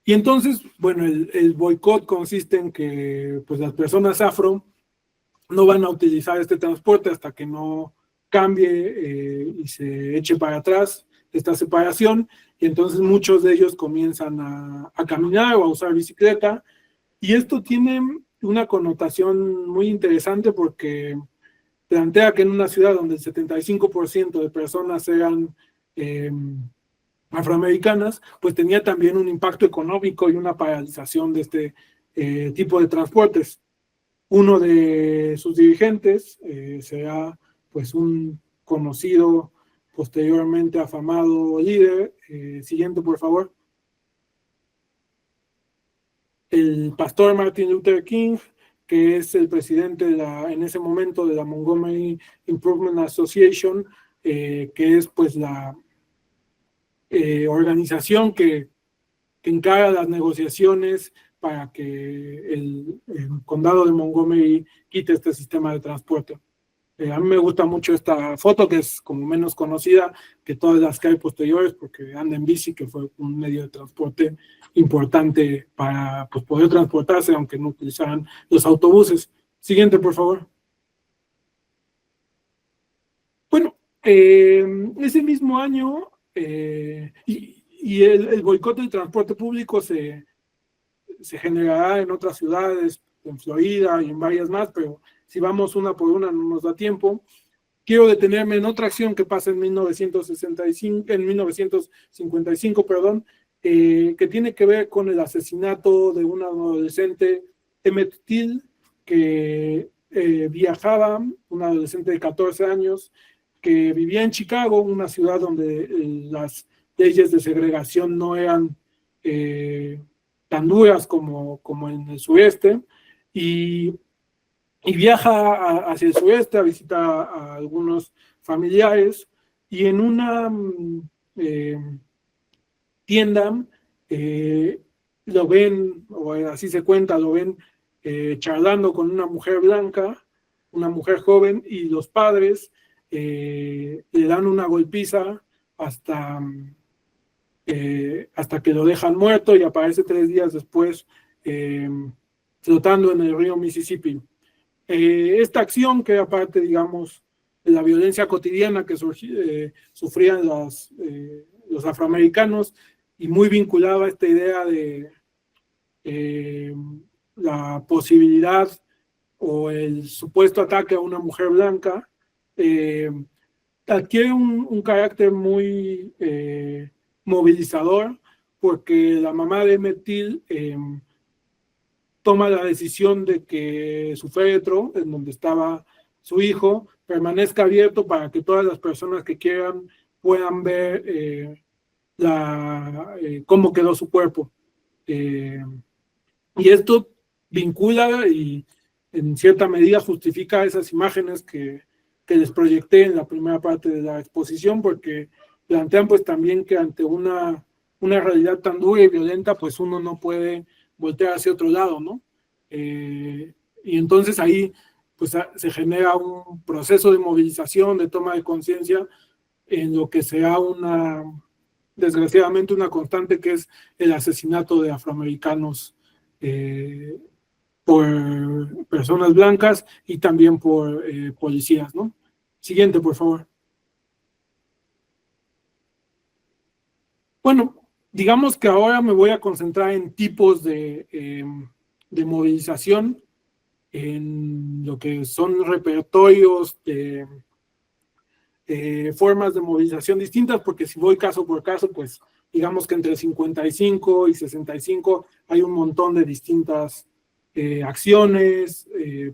Y entonces, bueno, el boicot consiste en que pues las personas afro no van a utilizar este transporte hasta que no cambie y se eche para atrás esta separación, y entonces muchos de ellos comienzan a caminar o a usar bicicleta, y esto tiene una connotación muy interesante porque plantea que en una ciudad donde el 75% de personas eran afroamericanas, pues tenía también un impacto económico y una paralización de este tipo de transportes. Uno de sus dirigentes será pues un conocido, posteriormente afamado líder. Siguiente, por favor. El pastor Martin Luther King, que es el presidente en ese momento de la Montgomery Improvement Association, que es pues la organización que encara las negociaciones para que el condado de Montgomery quite este sistema de transporte. A mí me gusta mucho esta foto, que es como menos conocida que todas las que hay posteriores, porque anda en bici, que fue un medio de transporte importante para pues, poder transportarse, aunque no utilizaran los autobuses. Siguiente, por favor. Bueno, ese mismo año, y el boicot del transporte público se generará en otras ciudades, en Florida y en varias más, pero si vamos una por una no nos da tiempo. Quiero detenerme en otra acción que pasa en 1955, perdón, que tiene que ver con el asesinato de un adolescente, Emmett Till, que viajaba, un adolescente de 14 años, que vivía en Chicago, una ciudad donde las leyes de segregación no eran tan duras como en el sureste, y viaja hacia el sureste a visitar a algunos familiares, y en una tienda lo ven, o así se cuenta, lo ven charlando con una mujer blanca, una mujer joven, y los padres le dan una golpiza hasta que lo dejan muerto, y aparece 3 días después flotando en el río Mississippi. Esta acción, que aparte, digamos, de la violencia cotidiana que sufrían los afroamericanos, y muy vinculada a esta idea de la posibilidad o el supuesto ataque a una mujer blanca, adquiere un carácter muy movilizador, porque la mamá de Emmett Till toma la decisión de que su féretro, en donde estaba su hijo, permanezca abierto para que todas las personas que quieran puedan ver cómo quedó su cuerpo. Y esto vincula y en cierta medida justifica esas imágenes que les proyecté en la primera parte de la exposición, porque plantean pues también que ante una realidad tan dura y violenta, pues uno no puede voltear hacia otro lado, ¿no? Y entonces ahí pues se genera un proceso de movilización, de toma de conciencia, en lo que será desgraciadamente una constante, que es el asesinato de afroamericanos por personas blancas y también por policías, ¿no? Siguiente, por favor. Bueno, digamos que ahora me voy a concentrar en tipos de movilización, en lo que son repertorios de formas de movilización distintas, porque si voy caso por caso, pues digamos que entre 55 y 65 hay un montón de distintas acciones,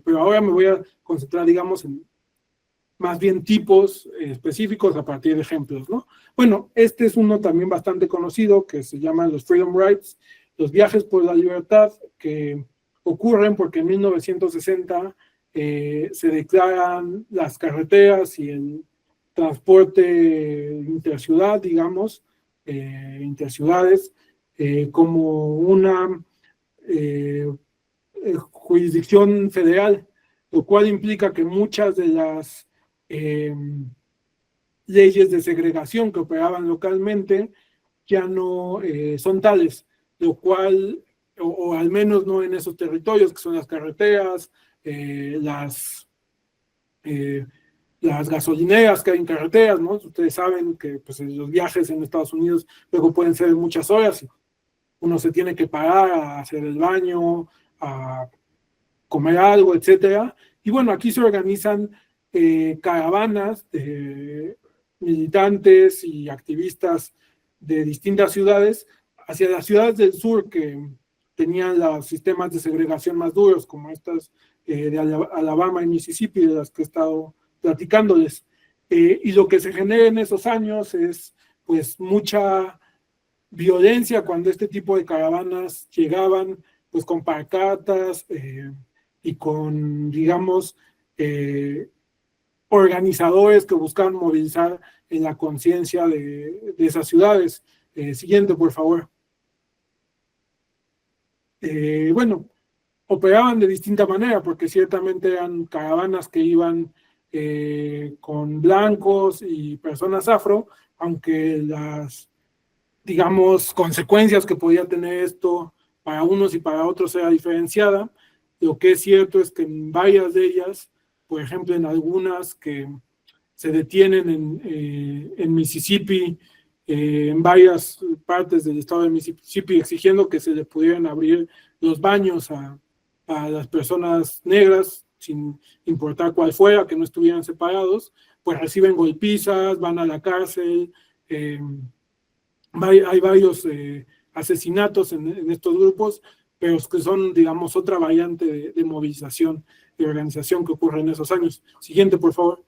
pero ahora me voy a concentrar, digamos, en más bien tipos específicos a partir de ejemplos, ¿no? Bueno, este es uno también bastante conocido, que se llama los Freedom Rides, los viajes por la libertad, que ocurren porque en 1960 se declaran las carreteras y el transporte interciudad, digamos, interciudades, como una jurisdicción federal, lo cual implica que muchas de las leyes de segregación que operaban localmente ya no son tales, lo cual, o al menos no en esos territorios, que son las carreteras, las gasolineras que hay en carreteras, ¿no? Ustedes saben que pues, los viajes en Estados Unidos luego pueden ser de muchas horas, uno se tiene que parar a hacer el baño, a comer algo, etcétera. Y bueno, aquí se organizan caravanas de militantes y activistas de distintas ciudades hacia las ciudades del sur que tenían los sistemas de segregación más duros, como estas de Alabama y Mississippi, de las que he estado platicándoles. y lo que se genera en esos años es pues mucha violencia cuando este tipo de caravanas llegaban pues con pancartas y con, digamos, organizadores que buscaban movilizar en la conciencia de esas ciudades. Siguiente, por favor. Bueno, operaban de distinta manera, porque ciertamente eran caravanas que iban con blancos y personas afro, aunque las, digamos, consecuencias que podía tener esto para unos y para otros era diferenciada. Lo que es cierto es que en varias de ellas, por ejemplo, en algunas que se detienen en Mississippi, en varias partes del estado de Mississippi, exigiendo que se le pudieran abrir los baños a las personas negras, sin importar cuál fuera, que no estuvieran separados, pues reciben golpizas, van a la cárcel. Hay varios asesinatos en estos grupos, pero que son, digamos, otra variante de movilización y organización que ocurre en esos años. Siguiente, por favor.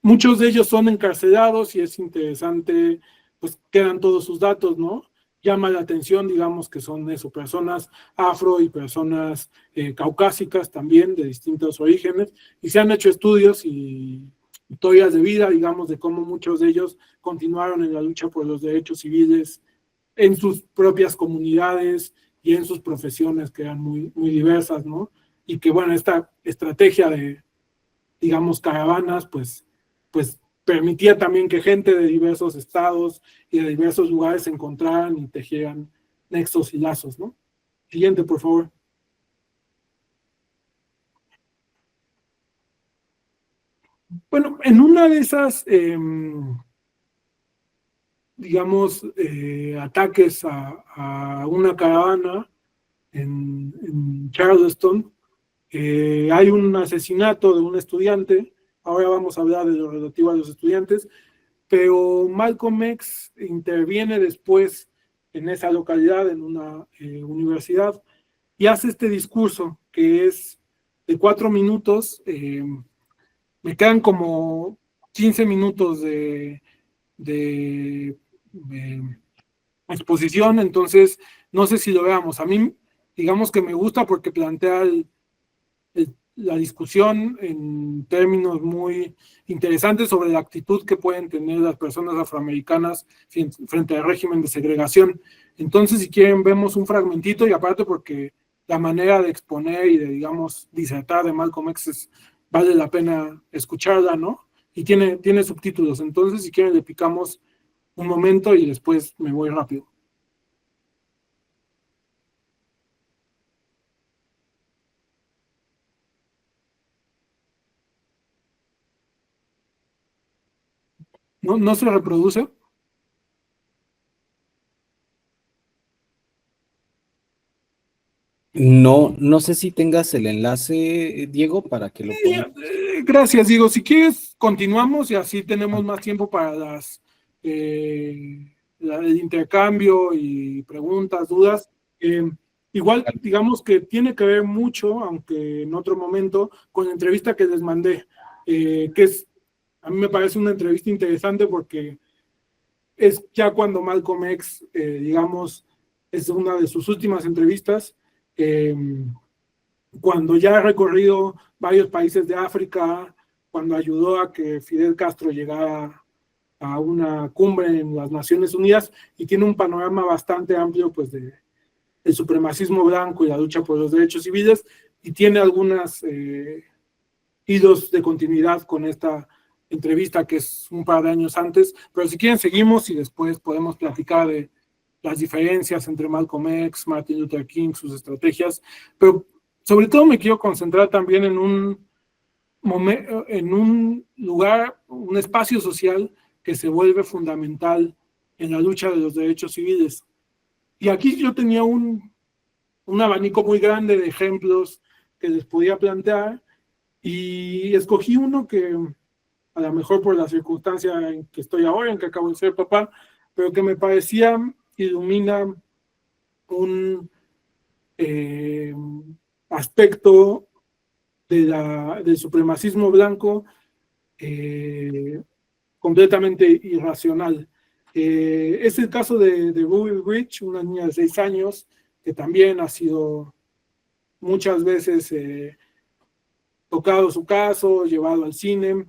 Muchos de ellos son encarcelados y es interesante, pues quedan todos sus datos, ¿no? Llama la atención, digamos, que son eso, personas afro y personas caucásicas también, de distintos orígenes, y se han hecho estudios y historias de vida, digamos, de cómo muchos de ellos continuaron en la lucha por los derechos civiles en sus propias comunidades y en sus profesiones, que eran muy, muy diversas, ¿no? Y que, bueno, esta estrategia de, digamos, caravanas, pues permitía también que gente de diversos estados y de diversos lugares se encontraran y tejieran nexos y lazos, ¿no? Siguiente, por favor. Bueno, en una de esas, digamos, ataques a una caravana en Charleston, hay un asesinato de un estudiante. Ahora vamos a hablar de lo relativo a los estudiantes, pero Malcolm X interviene después en esa localidad, en una universidad, y hace este discurso que es de 4 minutos. Me quedan como 15 minutos de exposición, entonces no sé si lo veamos. A mí, digamos que me gusta porque plantea la discusión en términos muy interesantes sobre la actitud que pueden tener las personas afroamericanas frente al régimen de segregación. Entonces, si quieren, vemos un fragmentito, y aparte porque la manera de exponer y de, digamos, disertar de Malcolm X vale la pena escucharla, ¿no? Y tiene subtítulos. Entonces, si quieren, le picamos un momento y después me voy rápido. ¿No se reproduce? No, no sé si tengas el enlace, Diego, para que lo pongamos. Gracias, Diego. Si quieres, continuamos y así tenemos más tiempo para el intercambio y preguntas, dudas. Eh, Igual, digamos que tiene que ver mucho, aunque en otro momento, con la entrevista que les mandé, que a mí me parece una entrevista interesante porque es ya cuando Malcolm X, digamos, es una de sus últimas entrevistas. Eh, Cuando ya ha recorrido varios países de África, cuando ayudó a que Fidel Castro llegara a una cumbre en las Naciones Unidas, y tiene un panorama bastante amplio pues de el supremacismo blanco y la lucha por los derechos civiles, y tiene algunas hilos de continuidad con esta entrevista que es un par de años antes. Pero si quieren, seguimos y después podemos platicar de las diferencias entre Malcolm X, Martin Luther King, sus estrategias, pero sobre todo me quiero concentrar también en un lugar, un espacio social que se vuelve fundamental en la lucha de los derechos civiles. Y aquí yo tenía un abanico muy grande de ejemplos que les podía plantear, y escogí uno que, a lo mejor por la circunstancia en que estoy ahora, en que acabo de ser papá, pero que me parecía ilumina un aspecto del supremacismo blanco completamente irracional. Es el caso de Ruby Bridge, una niña de 6 años, que también ha sido muchas veces tocado su caso, llevado al cine,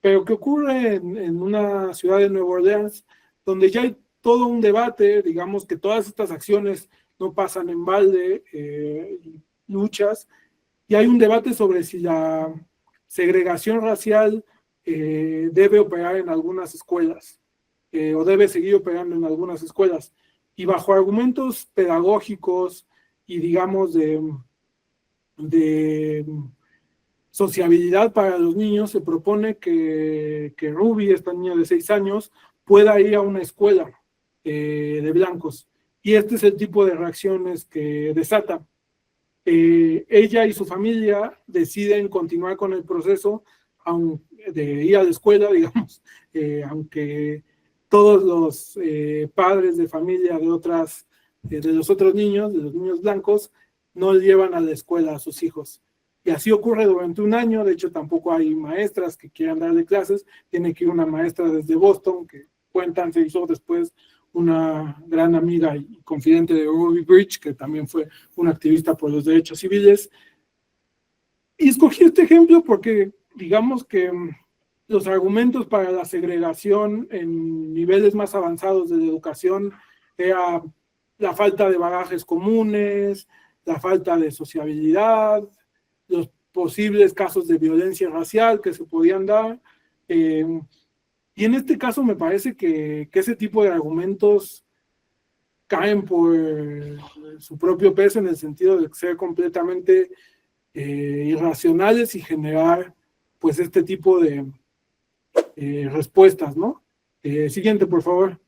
pero que ocurre en una ciudad de Nueva Orleans, donde ya hay todo un debate, digamos que todas estas acciones no pasan en balde, luchas, y hay un debate sobre si la segregación racial debe operar en algunas escuelas, o debe seguir operando en algunas escuelas, y bajo argumentos pedagógicos y digamos de sociabilidad para los niños, se propone que Ruby, esta niña de 6 años, pueda ir a una escuela de blancos. Y este es el tipo de reacciones que desata. Ella y su familia deciden continuar con el proceso de ir a la escuela, digamos, aunque todos los padres de familia de los otros niños, de los niños blancos, no llevan a la escuela a sus hijos. Y así ocurre durante un año. De hecho, tampoco hay maestras que quieran darle clases. Tiene que ir una maestra desde Boston, que cuentan, se hizo después una gran amiga y confidente de Ruby Bridge, que también fue una activista por los derechos civiles. Y escogí este ejemplo porque, digamos que los argumentos para la segregación en niveles más avanzados de la educación era la falta de bagajes comunes, la falta de sociabilidad, los posibles casos de violencia racial que se podían dar. Y en este caso me parece que ese tipo de argumentos caen por su propio peso, en el sentido de ser completamente irracionales y generar pues este tipo de respuestas, ¿no? Siguiente, por favor.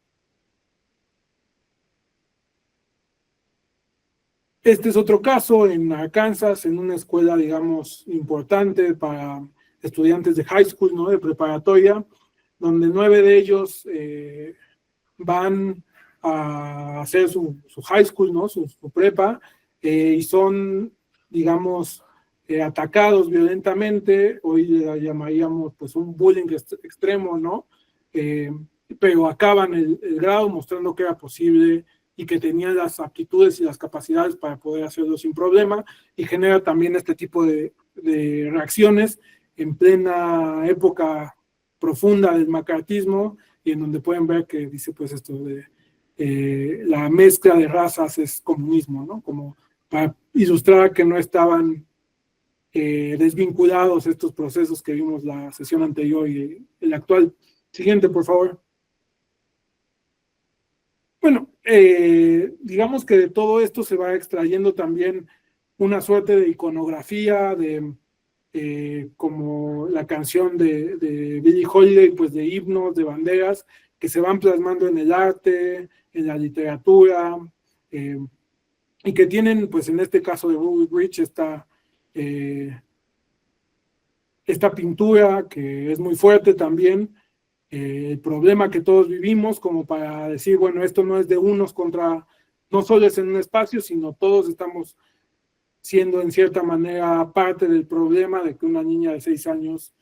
Este es otro caso en Arkansas, en una escuela, digamos, importante para estudiantes de high school, ¿no? De preparatoria, donde 9 de ellos van a hacer su high school, ¿no? Su prepa, y son, digamos, atacados violentamente. Hoy le llamaríamos pues un bullying extremo, ¿no? Pero acaban el grado mostrando que era posible y que tenían las aptitudes y las capacidades para poder hacerlo sin problema, y genera también este tipo de reacciones en plena época profunda del macartismo, y en donde pueden ver que dice pues esto de la mezcla de razas es comunismo, ¿no? Como para ilustrar que no estaban desvinculados estos procesos que vimos la sesión anterior y el actual. Siguiente, por favor. Bueno, digamos que de todo esto se va extrayendo también una suerte de iconografía, como la canción de Billie Holiday, pues de himnos, de banderas, que se van plasmando en el arte, en la literatura, y que tienen, pues en este caso de Ruby Bridge, esta pintura que es muy fuerte también, el problema que todos vivimos, como para decir, bueno, esto no es de unos contra, no solo es en un espacio, sino todos estamos siendo en cierta manera parte del problema de que una niña de 6 años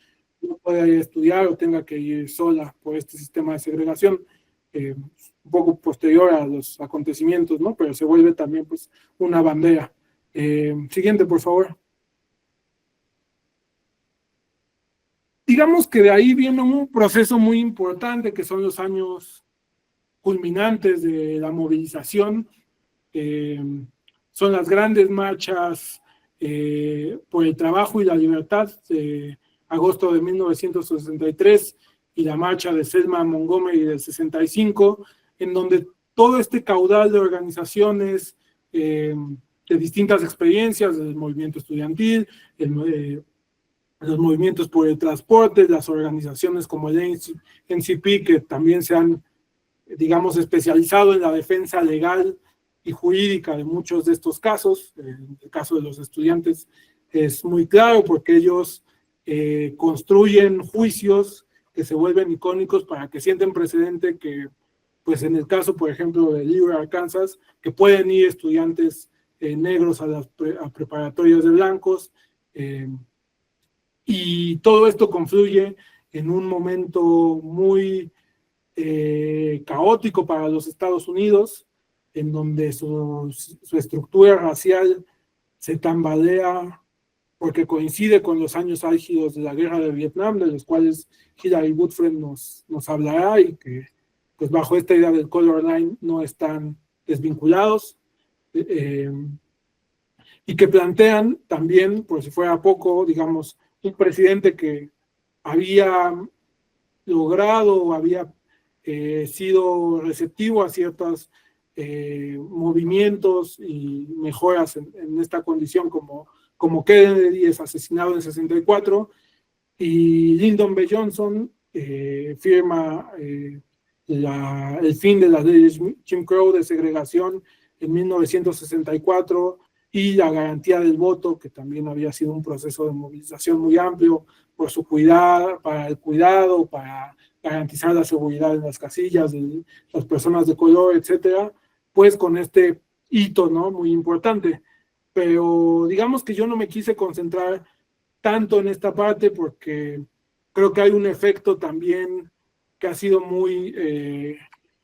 no pueda ir a estudiar o tenga que ir sola por este sistema de segregación, un poco posterior a los acontecimientos, ¿no? Pero se vuelve también pues una bandera. Siguiente, por favor. Digamos que de ahí viene un proceso muy importante, que son los años culminantes de la movilización. Son las grandes marchas por el trabajo y la libertad de agosto de 1963, y la marcha de Selma Montgomery del 65, en donde todo este caudal de organizaciones de distintas experiencias, del movimiento estudiantil, los movimientos por el transporte, las organizaciones como el NCP, que también se han, digamos, especializado en la defensa legal y jurídica de muchos de estos casos. En el caso de los estudiantes es muy claro, porque ellos construyen juicios que se vuelven icónicos para que sienten precedente que, pues en el caso, por ejemplo, de Libre Arkansas, que pueden ir estudiantes negros a preparatorias de blancos, y todo esto confluye en un momento muy caótico para los Estados Unidos, en donde su estructura racial se tambalea porque coincide con los años álgidos de la guerra de Vietnam, de los cuales Hilary Woodford nos hablará, y que pues bajo esta idea del color line no están desvinculados, y que plantean también, por si fuera poco, digamos, un presidente que había logrado o había sido receptivo a ciertos movimientos y mejoras en esta condición, como Kennedy es asesinado en 64, y Lyndon B. Johnson firma el fin de las leyes Jim Crow de segregación en 1964, y la garantía del voto, que también había sido un proceso de movilización muy amplio por su cuidado, para el cuidado, para garantizar la seguridad en las casillas de las personas de color, etcétera, pues con este hito, ¿no? Muy importante. Pero digamos que yo no me quise concentrar tanto en esta parte porque creo que hay un efecto también que ha sido muy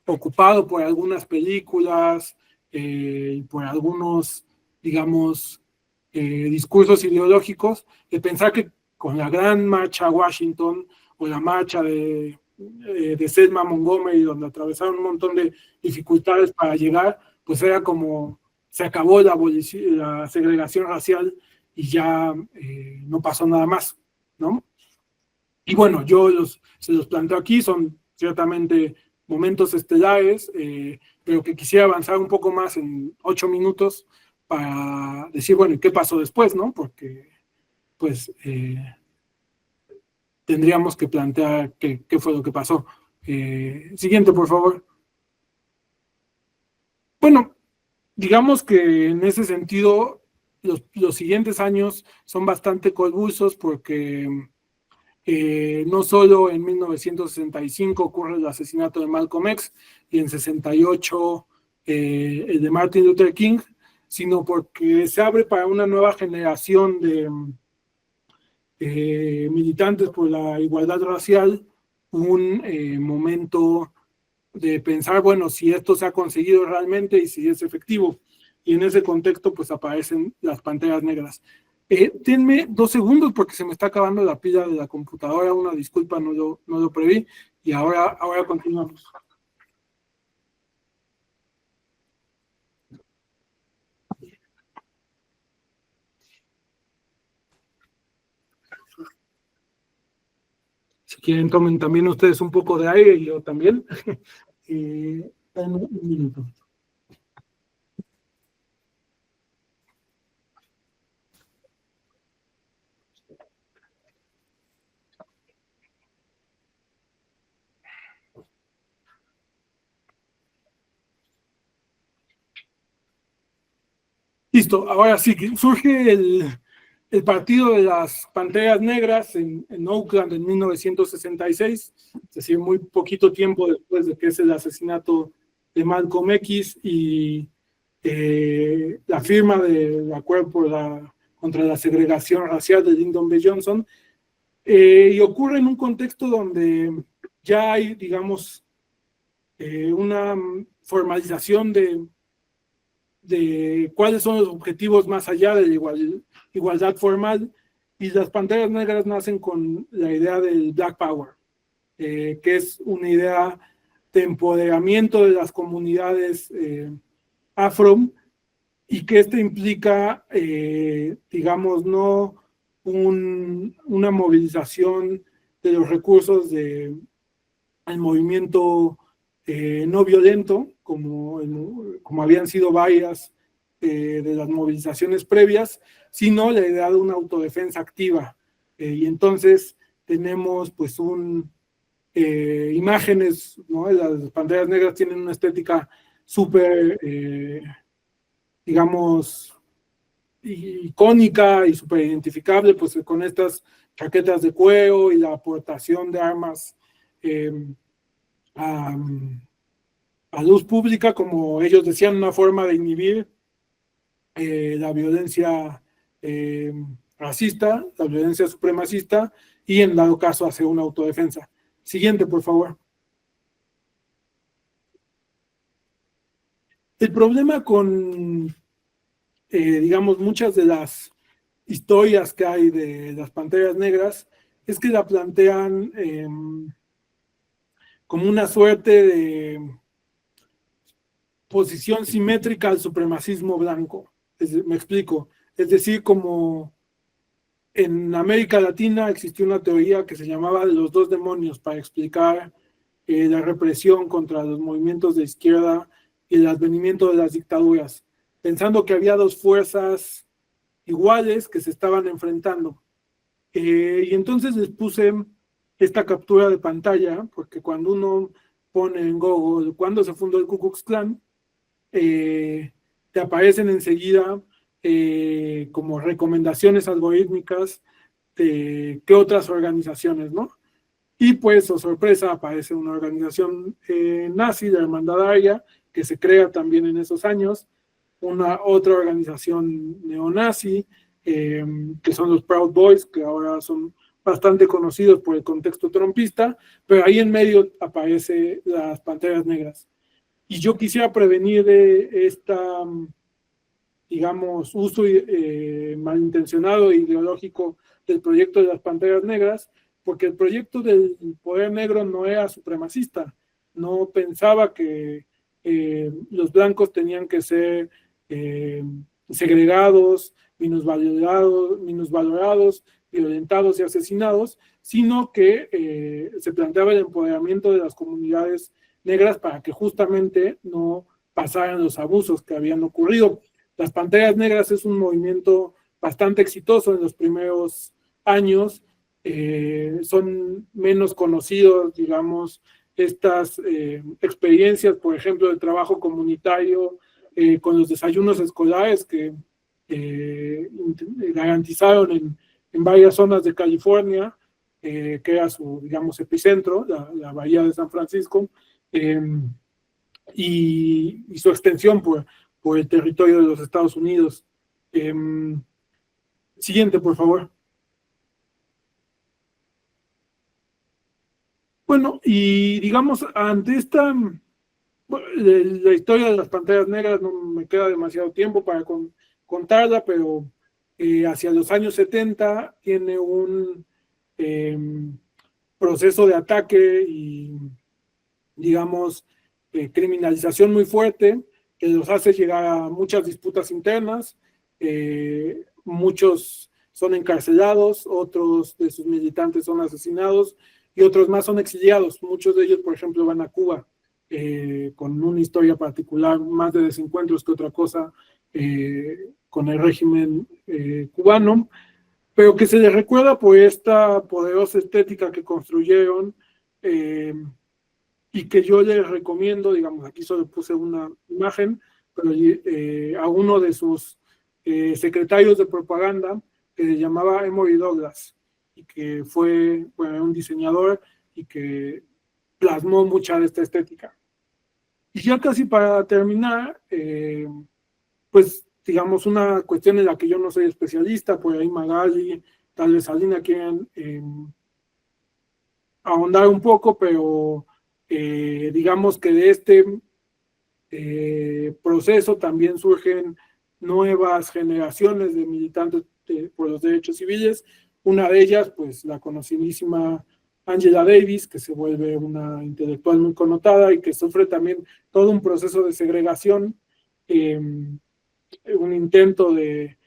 ocupado por algunas películas y por algunos, digamos, discursos ideológicos, de pensar que con la gran marcha a Washington o la marcha de Selma Montgomery, donde atravesaron un montón de dificultades para llegar, pues era como se acabó la segregación racial y ya no pasó nada más, ¿no? Y bueno, se los planteo aquí, son ciertamente momentos estelares, pero que quisiera avanzar un poco más en 8 minutos para decir, bueno, ¿y qué pasó después, no? Porque, pues, tendríamos que plantear qué fue lo que pasó. Siguiente, por favor. Bueno, digamos que en ese sentido, los siguientes años son bastante convulsos porque no solo en 1965 ocurre el asesinato de Malcolm X y en 68 el de Martin Luther King, sino porque se abre para una nueva generación de militantes por la igualdad racial un momento de pensar, bueno, si esto se ha conseguido realmente y si es efectivo. Y en ese contexto, pues aparecen las panteras negras. Denme 2 segundos porque se me está acabando la pila de la computadora. Una disculpa, no lo preví. Y ahora continuamos. Si quieren, tomen también ustedes un poco de aire y yo también. Un minuto. Listo, ahora sí, surge el partido de las Panteras Negras en Oakland en 1966, es decir, muy poquito tiempo después de que es el asesinato de Malcolm X y la firma del acuerdo contra la segregación racial de Lyndon B. Johnson, y ocurre en un contexto donde ya hay, digamos, una formalización de cuáles son los objetivos más allá de la igualdad formal, y las Panteras Negras nacen con la idea del Black Power, que es una idea de empoderamiento de las comunidades afro, y que implica, digamos, no una movilización de los recursos del movimiento no violento, como habían sido varias de las movilizaciones previas, sino la idea de una autodefensa activa. Y entonces tenemos pues imágenes, ¿no? Las Panteras Negras tienen una estética súper, digamos, icónica y súper identificable, pues con estas chaquetas de cuero y la aportación de armas a luz pública, como ellos decían, una forma de inhibir la violencia racista, la violencia supremacista, y en dado caso hacer una autodefensa. Siguiente, por favor. El problema con, digamos, muchas de las historias que hay de las panteras negras es que la plantean como una suerte de posición simétrica al supremacismo blanco. Me explico. Es decir, como en América Latina existió una teoría que se llamaba de los dos demonios para explicar la represión contra los movimientos de izquierda y el advenimiento de las dictaduras, pensando que había dos fuerzas iguales que se estaban enfrentando. Y entonces les puse esta captura de pantalla, porque cuando uno pone en Google cuándo se fundó el Ku Klux Klan, te aparecen enseguida como recomendaciones algorítmicas de qué otras organizaciones, ¿no? Y pues, oh sorpresa, aparece una organización nazi, la Hermandad Aria, que se crea también en esos años, una otra organización neonazi, que son los Proud Boys, que ahora son bastante conocidos por el contexto trumpista, pero ahí en medio aparece las Panteras Negras. Y yo quisiera prevenir de esta, digamos, uso malintencionado e ideológico del proyecto de las Panteras Negras, porque el proyecto del Poder Negro no era supremacista, no pensaba que los blancos tenían que ser segregados, minusvalorados, violentados y asesinados, sino que se planteaba el empoderamiento de las comunidades negras para que justamente no pasaran los abusos que habían ocurrido. Las Panteras Negras es un movimiento bastante exitoso en los primeros años, son menos conocidos, digamos, estas experiencias, por ejemplo, de trabajo comunitario con los desayunos escolares que garantizaron en varias zonas de California, que era su, digamos, epicentro, la bahía de San Francisco, y su extensión por el territorio de los Estados Unidos. Siguiente, por favor. Bueno, y digamos, ante esta, la historia de las Panteras Negras no me queda demasiado tiempo para contarla, pero hacia los años 70 tiene un proceso de ataque y, digamos, criminalización muy fuerte, que los hace llegar a muchas disputas internas, muchos son encarcelados, otros de sus militantes son asesinados y otros más son exiliados. Muchos de ellos, por ejemplo, van a Cuba con una historia particular, más de desencuentros que otra cosa con el régimen cubano, pero que se les recuerda por esta poderosa estética que construyeron y que yo les recomiendo, digamos, aquí solo puse una imagen, pero a uno de sus secretarios de propaganda, que se llamaba Emory Douglas, y que fue, bueno, un diseñador y que plasmó mucha de esta estética. Y ya casi para terminar, pues, digamos, una cuestión en la que yo no soy especialista, por ahí Magali, tal vez Alina quieren ahondar un poco, pero digamos que de este proceso también surgen nuevas generaciones de militantes por los derechos civiles. Una de ellas, pues la conocidísima Angela Davis, que se vuelve una intelectual muy connotada y que sufre también todo un proceso de segregación, un intento de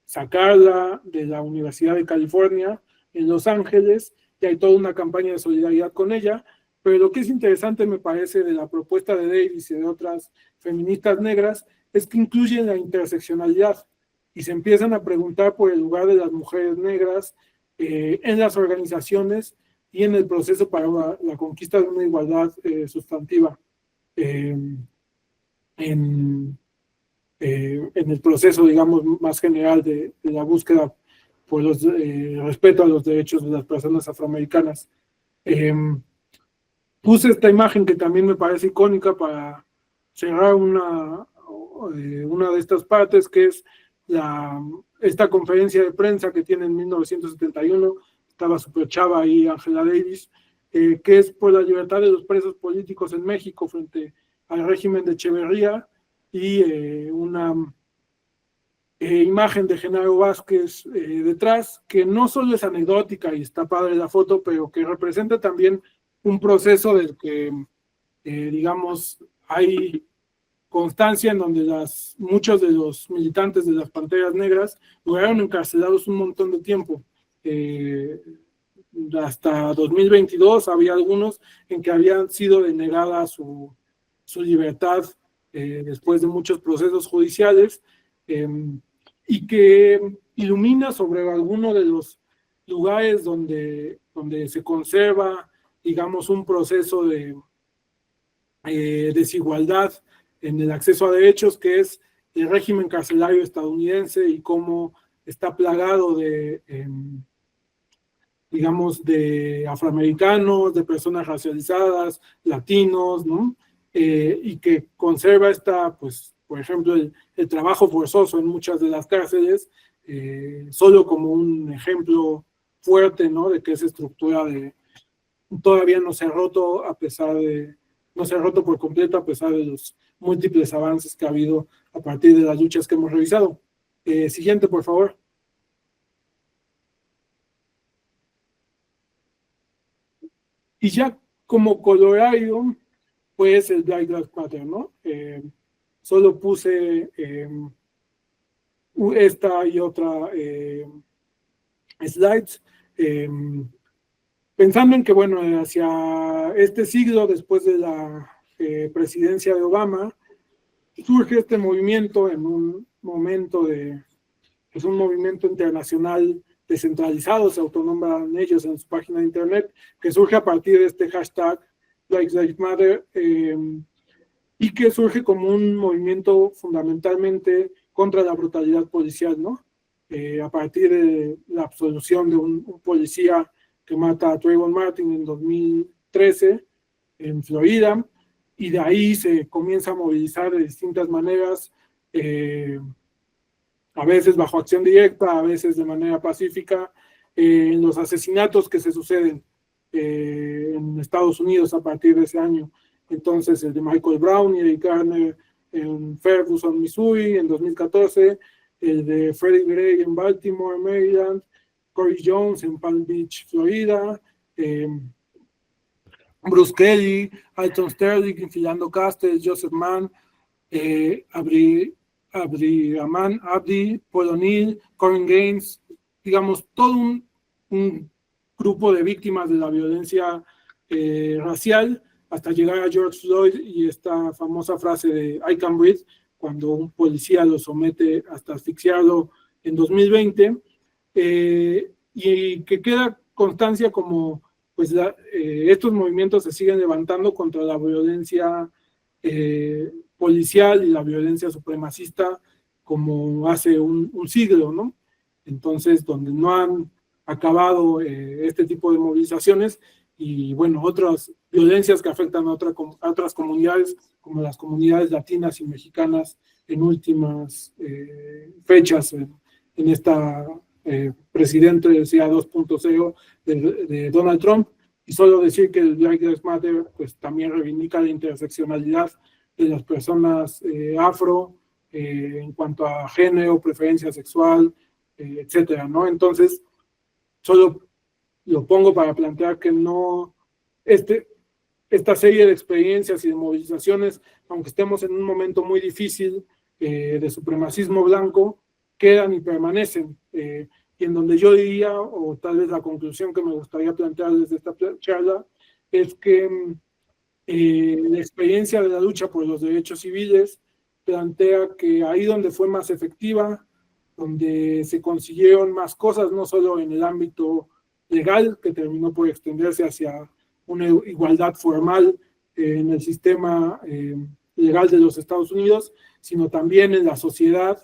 sacarla de la Universidad de California en Los Ángeles, y hay toda una campaña de solidaridad con ella. Pero lo que es interesante, me parece, de la propuesta de Davis y de otras feministas negras, es que incluyen la interseccionalidad y se empiezan a preguntar por el lugar de las mujeres negras en las organizaciones y en el proceso para la conquista de una igualdad sustantiva en el proceso, digamos, más general de la búsqueda por respeto a los derechos de las personas afroamericanas. Puse esta imagen que también me parece icónica para cerrar una de estas partes, que es esta conferencia de prensa que tiene en 1971, estaba súper chava ahí Angela Davis, que es por la libertad de los presos políticos en México frente al régimen de Echeverría, y una imagen de Genaro Vázquez detrás, que no solo es anecdótica y está padre la foto, pero que representa también un proceso del que, digamos, hay constancia en donde muchos de los militantes de las Panteras Negras duraron encarcelados un montón de tiempo. Hasta 2022 había algunos en que habían sido denegada su libertad después de muchos procesos judiciales, y que ilumina sobre alguno de los lugares donde se conserva, digamos, un proceso de desigualdad en el acceso a derechos, que es el régimen carcelario estadounidense, y cómo está plagado de, digamos, de afroamericanos, de personas racializadas, latinos, ¿no? Y que conserva pues, por ejemplo, el trabajo forzoso en muchas de las cárceles, solo como un ejemplo fuerte, ¿no? De que esa estructura todavía no se ha roto, no se ha roto por completo, a pesar de los múltiples avances que ha habido a partir de las luchas que hemos revisado. Siguiente, por favor. Y ya como colorario, pues el Black Lives Matter, ¿no? Solo puse esta y otra slides, pensando en que, bueno, hacia este siglo, después de la presidencia de Obama, surge este movimiento en un momento es un movimiento internacional descentralizado, se autonombran ellos en su página de internet, que surge a partir de este hashtag Black Lives Matter, y que surge como un movimiento fundamentalmente contra la brutalidad policial, ¿no? A partir de la absolución de un policía que mata a Trayvon Martin en 2013 en Florida, y de ahí se comienza a movilizar de distintas maneras, a veces bajo acción directa, a veces de manera pacífica, en los asesinatos que se suceden en Estados Unidos a partir de ese año. Entonces, el de Michael Brown y Eric Garner en Ferguson, Missouri, en 2014, el de Freddie Gray en Baltimore, Maryland, Corey Jones en Palm Beach, Florida, Bruce Kelly, Alton Sterling, Philando Castles, Joseph Mann, Abdi, Paul O'Neill, Corinne Gaines, digamos, todo un grupo de víctimas de la violencia racial, hasta llegar a George Floyd y esta famosa frase de I can breathe, cuando un policía lo somete hasta asfixiarlo en 2020, y que queda constancia como pues estos movimientos se siguen levantando contra la violencia policial y la violencia supremacista como hace un siglo, ¿no? Entonces, donde no han acabado este tipo de movilizaciones, y bueno, otras violencias que afectan a otras comunidades, como las comunidades latinas y mexicanas en últimas fechas en esta presidencia 2.0 de Donald Trump. Y solo decir que el Black Lives Matter pues también reivindica la interseccionalidad de las personas afro en cuanto a género, preferencia sexual, etcétera, ¿no? Entonces, solo lo pongo para plantear que no, esta serie de experiencias y de movilizaciones, aunque estemos en un momento muy difícil de supremacismo blanco, quedan y permanecen, y en donde yo diría, o tal vez la conclusión que me gustaría plantear desde esta charla, es que la experiencia de la lucha por los derechos civiles plantea que ahí donde fue más efectiva, donde se consiguieron más cosas, no solo en el ámbito legal, que terminó por extenderse hacia una igualdad formal en el sistema legal de los Estados Unidos, sino también en la sociedad.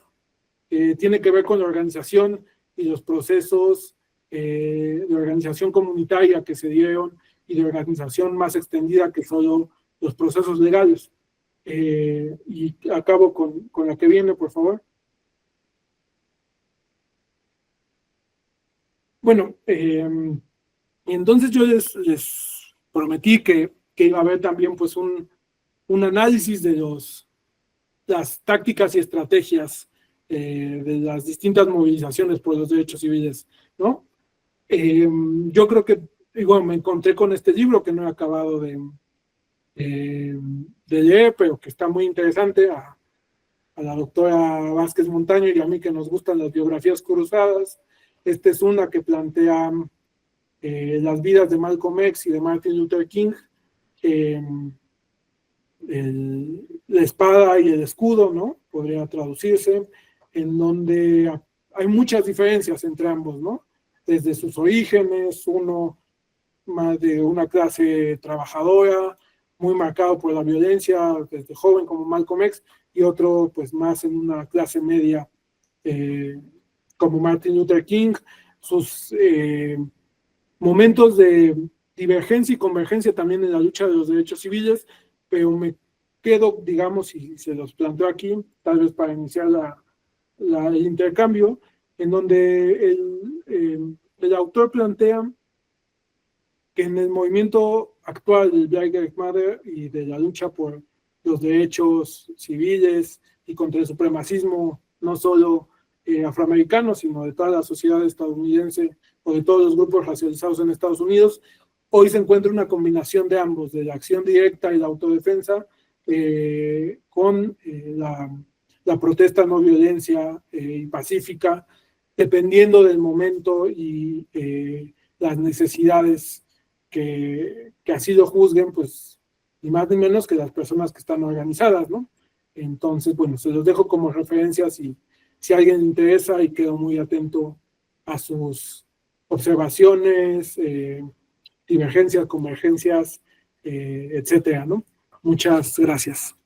Tiene que ver con la organización y los procesos de organización comunitaria que se dieron, y de organización más extendida que solo los procesos legales. Y acabo con la que viene, por favor. Bueno, y entonces yo les prometí que iba a haber también pues un análisis de las tácticas y estrategias de las distintas movilizaciones por los derechos civiles, ¿no? Yo creo que, igual me encontré con este libro que no he acabado de leer, pero que está muy interesante, a la doctora Vázquez Montaño y a mí que nos gustan las biografías cruzadas. Esta es una que plantea las vidas de Malcolm X y de Martin Luther King, la espada y el escudo, ¿no? Podría traducirse, en donde hay muchas diferencias entre ambos, ¿no? Desde sus orígenes, uno más de una clase trabajadora, muy marcado por la violencia desde joven como Malcolm X, y otro pues más en una clase media como Martin Luther King, sus momentos de divergencia y convergencia también en la lucha de los derechos civiles, pero me quedo, digamos, y se los planteo aquí, tal vez para iniciar el intercambio, en donde el autor plantea que en el movimiento actual del Black Lives Matter y de la lucha por los derechos civiles y contra el supremacismo, no solo afroamericano, sino de toda la sociedad estadounidense o de todos los grupos racializados en Estados Unidos, hoy se encuentra una combinación de ambos, de la acción directa y la autodefensa, con la protesta no violencia y pacífica, dependiendo del momento y las necesidades que así lo juzguen, pues, ni más ni menos que las personas que están organizadas, ¿no? Entonces, bueno, se los dejo como referencias y si a alguien le interesa, y quedo muy atento a sus observaciones, divergencias, convergencias, etcétera, ¿no? Muchas gracias.